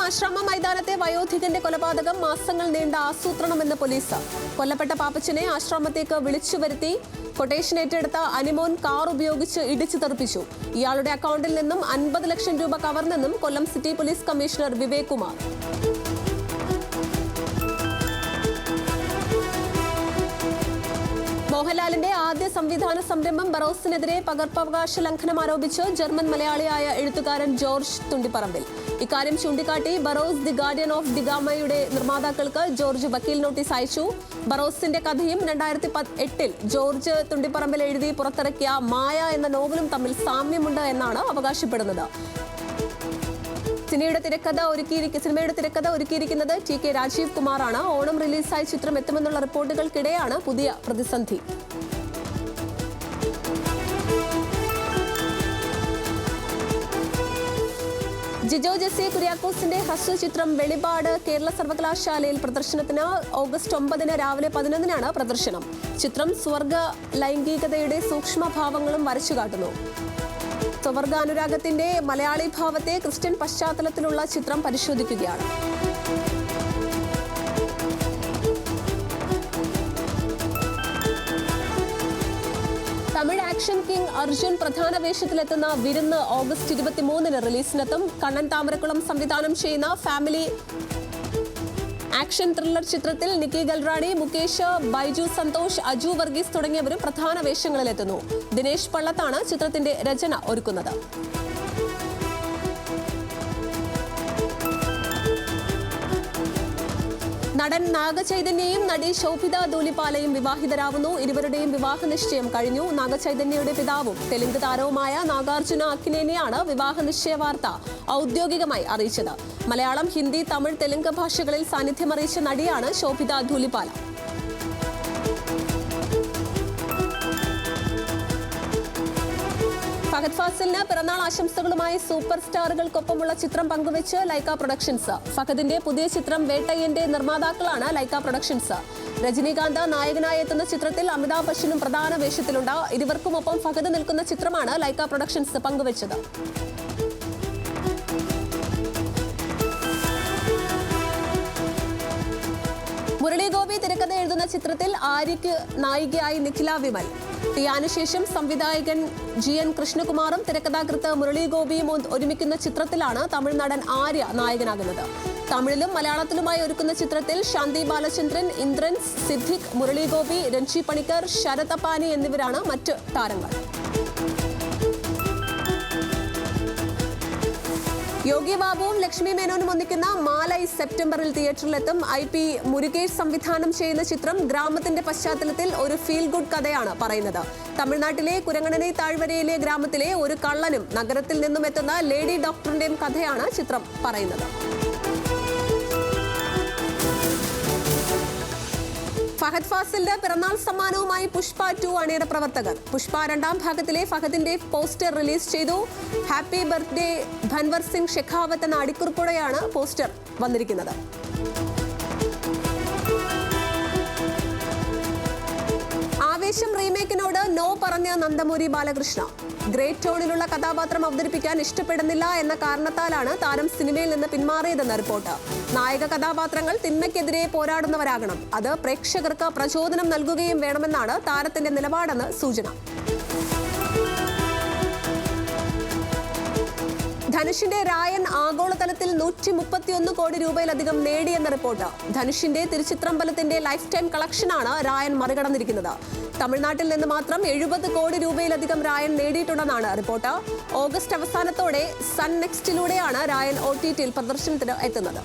ആശ്രമ മൈതാനത്തെ വയോധികന്റെ കൊലപാതകം മാസങ്ങൾ നീണ്ട ആസൂത്രണമെന്ന് പോലീസ്. കൊല്ലപ്പെട്ട പാപ്പച്ചനെ ആശ്രമത്തേക്ക് വിളിച്ചു വരുത്തി കൊട്ടേഷൻ ഏറ്റെടുത്ത അനിമോൻ കാർ ഉപയോഗിച്ച് ഇടിച്ചു തെറിപ്പിച്ചു. ഇയാളുടെ അക്കൗണ്ടിൽ നിന്നും 50 ലക്ഷം രൂപ കവർന്നെന്നും Kollam city police commissioner Vivek Kumar. മോഹൻലാലിന്റെ ആദ്യ സംവിധാന സംരംഭം ബറോസിനെതിരെ പകർപ്പവകാശ ലംഘനം ആരോപിച്ച് ജർമ്മൻ മലയാളിയായ എഴുത്തുകാരൻ ജോർജ് തുണ്ടിപ്പറമ്പിൽ. ഇക്കാര്യം ചൂണ്ടിക്കാട്ടി ബറോസ് ദി ഗാർഡിയൻ ഓഫ് ദിഗാമയുടെ നിർമ്മാതാക്കൾക്ക് ജോർജ് വക്കീൽ നോട്ടീസ് അയച്ചു. ബറോസിന്റെ കഥയും 2008 ജോർജ് തുണ്ടിപ്പറമ്പിൽ എഴുതി പുറത്തിറക്കിയ മായ എന്ന നോവലും തമ്മിൽ സാമ്യമുണ്ട് എന്നാണ് അവകാശപ്പെടുന്നത്. സിനിമയുടെ തിരക്കഥ ഒരുക്കിയിരിക്കുന്നത് TK രാജീവ് കുമാറാണ്. ഓണം റിലീസായി ചിത്രം എത്തുമെന്നുള്ള റിപ്പോർട്ടുകൾക്കിടെയാണ് പുതിയ പ്രതിസന്ധി. ജിജോ ജെസ്സി കുര്യാക്കോസിന്റെ ഹ്രസ്വ ചിത്രം വെളിപാട് കേരള സർവകലാശാലയിൽ പ്രദർശനത്തിന് ഓഗസ്റ്റ് 9 രാവിലെ 11 പ്രദർശനം. ചിത്രം സ്വർഗ ലൈംഗികതയുടെ സൂക്ഷ്മഭാവങ്ങളും വരച്ചു കാട്ടുന്നു. സ്വവർഗാനുരാഗത്തിന്റെ മലയാളി ഭാവത്തെ ക്രിസ്ത്യൻ പശ്ചാത്തലത്തിലുള്ള ചിത്രം പരിശോധിക്കുകയാണ്. തമിഴ് ആക്ഷൻ കിങ് അർജുൻ പ്രധാന വേഷത്തിലെത്തുന്ന വിരുന്ന് ഓഗസ്റ്റ് 23 റിലീസിനെത്തും. കണ്ണൻ താമരക്കുളം സംവിധാനം ചെയ്യുന്ന ഫാമിലി ആക്ഷൻ ത്രില്ലർ ചിത്രത്തിൽ നിക്കി ഗൽറാണി, മുകേഷ്, ബൈജു സന്തോഷ്, അജു വർഗീസ് തുടങ്ങിയവരും പ്രധാന വേഷങ്ങളിലെത്തുന്നു. ദിനേശ് പള്ളത്താണ് ചിത്രത്തിന്റെ രചന ഒരുക്കുന്നത്. നടൻ നാഗചൈതന്യയും നടി ശോഭിത ധൂലിപാലയും വിവാഹിതരാവുന്നു. ഇരുവരുടെയും വിവാഹ നിശ്ചയം കഴിഞ്ഞു. നാഗചൈതന്യയുടെ പിതാവും തെലുങ്ക് താരവുമായ നാഗാർജുന അക്കിനേനിയാണ് വിവാഹ നിശ്ചയ വാർത്ത ഔദ്യോഗികമായി അറിയിച്ചത്. മലയാളം, ഹിന്ദി, തമിഴ്, തെലുങ്ക് ഭാഷകളിൽ സാന്നിധ്യമറിയിച്ച നടിയാണ് ശോഭിത ധൂലിപാല. ഫഹദ് ഫാസിലിന് പിറന്നാൾ ആശംസകളുമായി സൂപ്പർ സ്റ്റാറുകൾക്കൊപ്പമുള്ള ചിത്രം പങ്കുവെച്ച് ലൈക്ക പ്രൊഡക്ഷൻസ്. ഫഹദിന്റെ പുതിയ ചിത്രം വേട്ടയ്യന്റെ നിർമ്മാതാക്കളാണ് ലൈക്ക പ്രൊഡക്ഷൻസ്. രജനീകാന്ത് നായകനായി എത്തുന്ന ചിത്രത്തിൽ അമിതാഭ് ബച്ചനും പ്രധാന വേഷത്തിലുണ്ട്. ഇരുവർക്കുമൊപ്പം ഫഹദ് നിൽക്കുന്ന ചിത്രമാണ് ലൈക്ക പ്രൊഡക്ഷൻസ് പങ്കുവച്ചത്. മുരളി ഗോപി തിരക്കഥ എഴുതുന്ന ചിത്രത്തിൽ ആര്യയ്ക്ക് നായികയായി നിഖില വിമൽ. ടിയാനുശേഷം സംവിധായകൻ GN കൃഷ്ണകുമാറും തിരക്കഥാകൃത്ത് മുരളി ഗോപിയും ഒരുമിക്കുന്ന ചിത്രത്തിലാണ് തമിഴ് നടൻ ആര്യ നായകനാകുന്നത്. തമിഴിലും മലയാളത്തിലുമായി ഒരുക്കുന്ന ചിത്രത്തിൽ ശാന്തി ബാലചന്ദ്രൻ, ഇന്ദ്രൻസ്, സിദ്ദിഖ്, മുരളി ഗോപി, രഞ്ജി പണിക്കർ, ശരത് അപ്പാനി എന്നിവരാണ് മറ്റ് താരങ്ങൾ. യോഗി ബാബുവും ലക്ഷ്മി മേനോനും ഒന്നിക്കുന്ന മാലൈ സെപ്റ്റംബറിൽ തിയേറ്ററിലെത്തും. IP മുരുകേഷ് സംവിധാനം ചെയ്യുന്ന ചിത്രം ഗ്രാമത്തിന്റെ പശ്ചാത്തലത്തിൽ ഒരു ഫീൽ ഗുഡ് കഥയാണ് പറയുന്നത്. തമിഴ്നാട്ടിലെ കുരങ്ങണനെ താഴ്വരയിലെ ഗ്രാമത്തിലെ ഒരു കള്ളനും നഗരത്തിൽ നിന്നും എത്തുന്ന ലേഡി ഡോക്ടറിന്റെയും കഥയാണ് ചിത്രം പറയുന്നത്. ഫഹദ് ഫാസിലിന്റെ പിറന്നാൾ സമ്മാനവുമായി പുഷ്പ 2 അണിയറ പ്രവർത്തകർ. പുഷ്പ 2ാം ഭാഗത്തിലെ ഫഹദിന്റെ പോസ്റ്റർ റിലീസ് ചെയ്തു. ഹാപ്പി ബർത്ത്ഡേ ധൻവർ സിംഗ് ഷെഖാവത്ത് എന്ന അടിക്കുറിപ്പോടെയാണ് പോസ്റ്റർ വന്നിരിക്കുന്നത്. ആവേശം റീമേക്കിനോട് നോ പറഞ്ഞ നന്ദമൂരി ബാലകൃഷ്ണ. ഗ്രേറ്റ് ടോണിലുള്ള കഥാപാത്രം അവതരിപ്പിക്കാൻ ഇഷ്ടപ്പെടുന്നില്ല എന്ന കാരണത്താലാണ് താരം സിനിമയിൽ നിന്ന് പിന്മാറിയതെന്ന റിപ്പോർട്ട്. നായക കഥാപാത്രങ്ങൾ തിന്മയ്ക്കെതിരെ പോരാടുന്നവരാകണം. അത് പ്രേക്ഷകർക്ക് പ്രചോദനം നൽകുകയും വേണമെന്നാണ് താരത്തിന്റെ നിലപാടെന്ന് സൂചന. ധനുഷിന്റെ രായൻ ആഗോളതലത്തിൽ 131 കോടി രൂപയിലധികം നേടിയെന്ന റിപ്പോർട്ട്. ധനുഷിന്റെ തിരുച്ചിത്രമ്പലത്തിന്റെ ലൈഫ് ടൈം കളക്ഷനാണ് രായൻ മറികടന്നിരിക്കുന്നത്. തമിഴ്നാട്ടിൽ നിന്ന് മാത്രം 70 കോടി രൂപയിലധികം രായൻ നേടിയിട്ടുണ്ടെന്നാണ് റിപ്പോർട്ട്. ഓഗസ്റ്റ് അവസാനത്തോടെ സൺ നെക്സ്റ്റിലൂടെയാണ് രായൻ OTTയിൽ പ്രദർശനത്തിന് എത്തുന്നത്.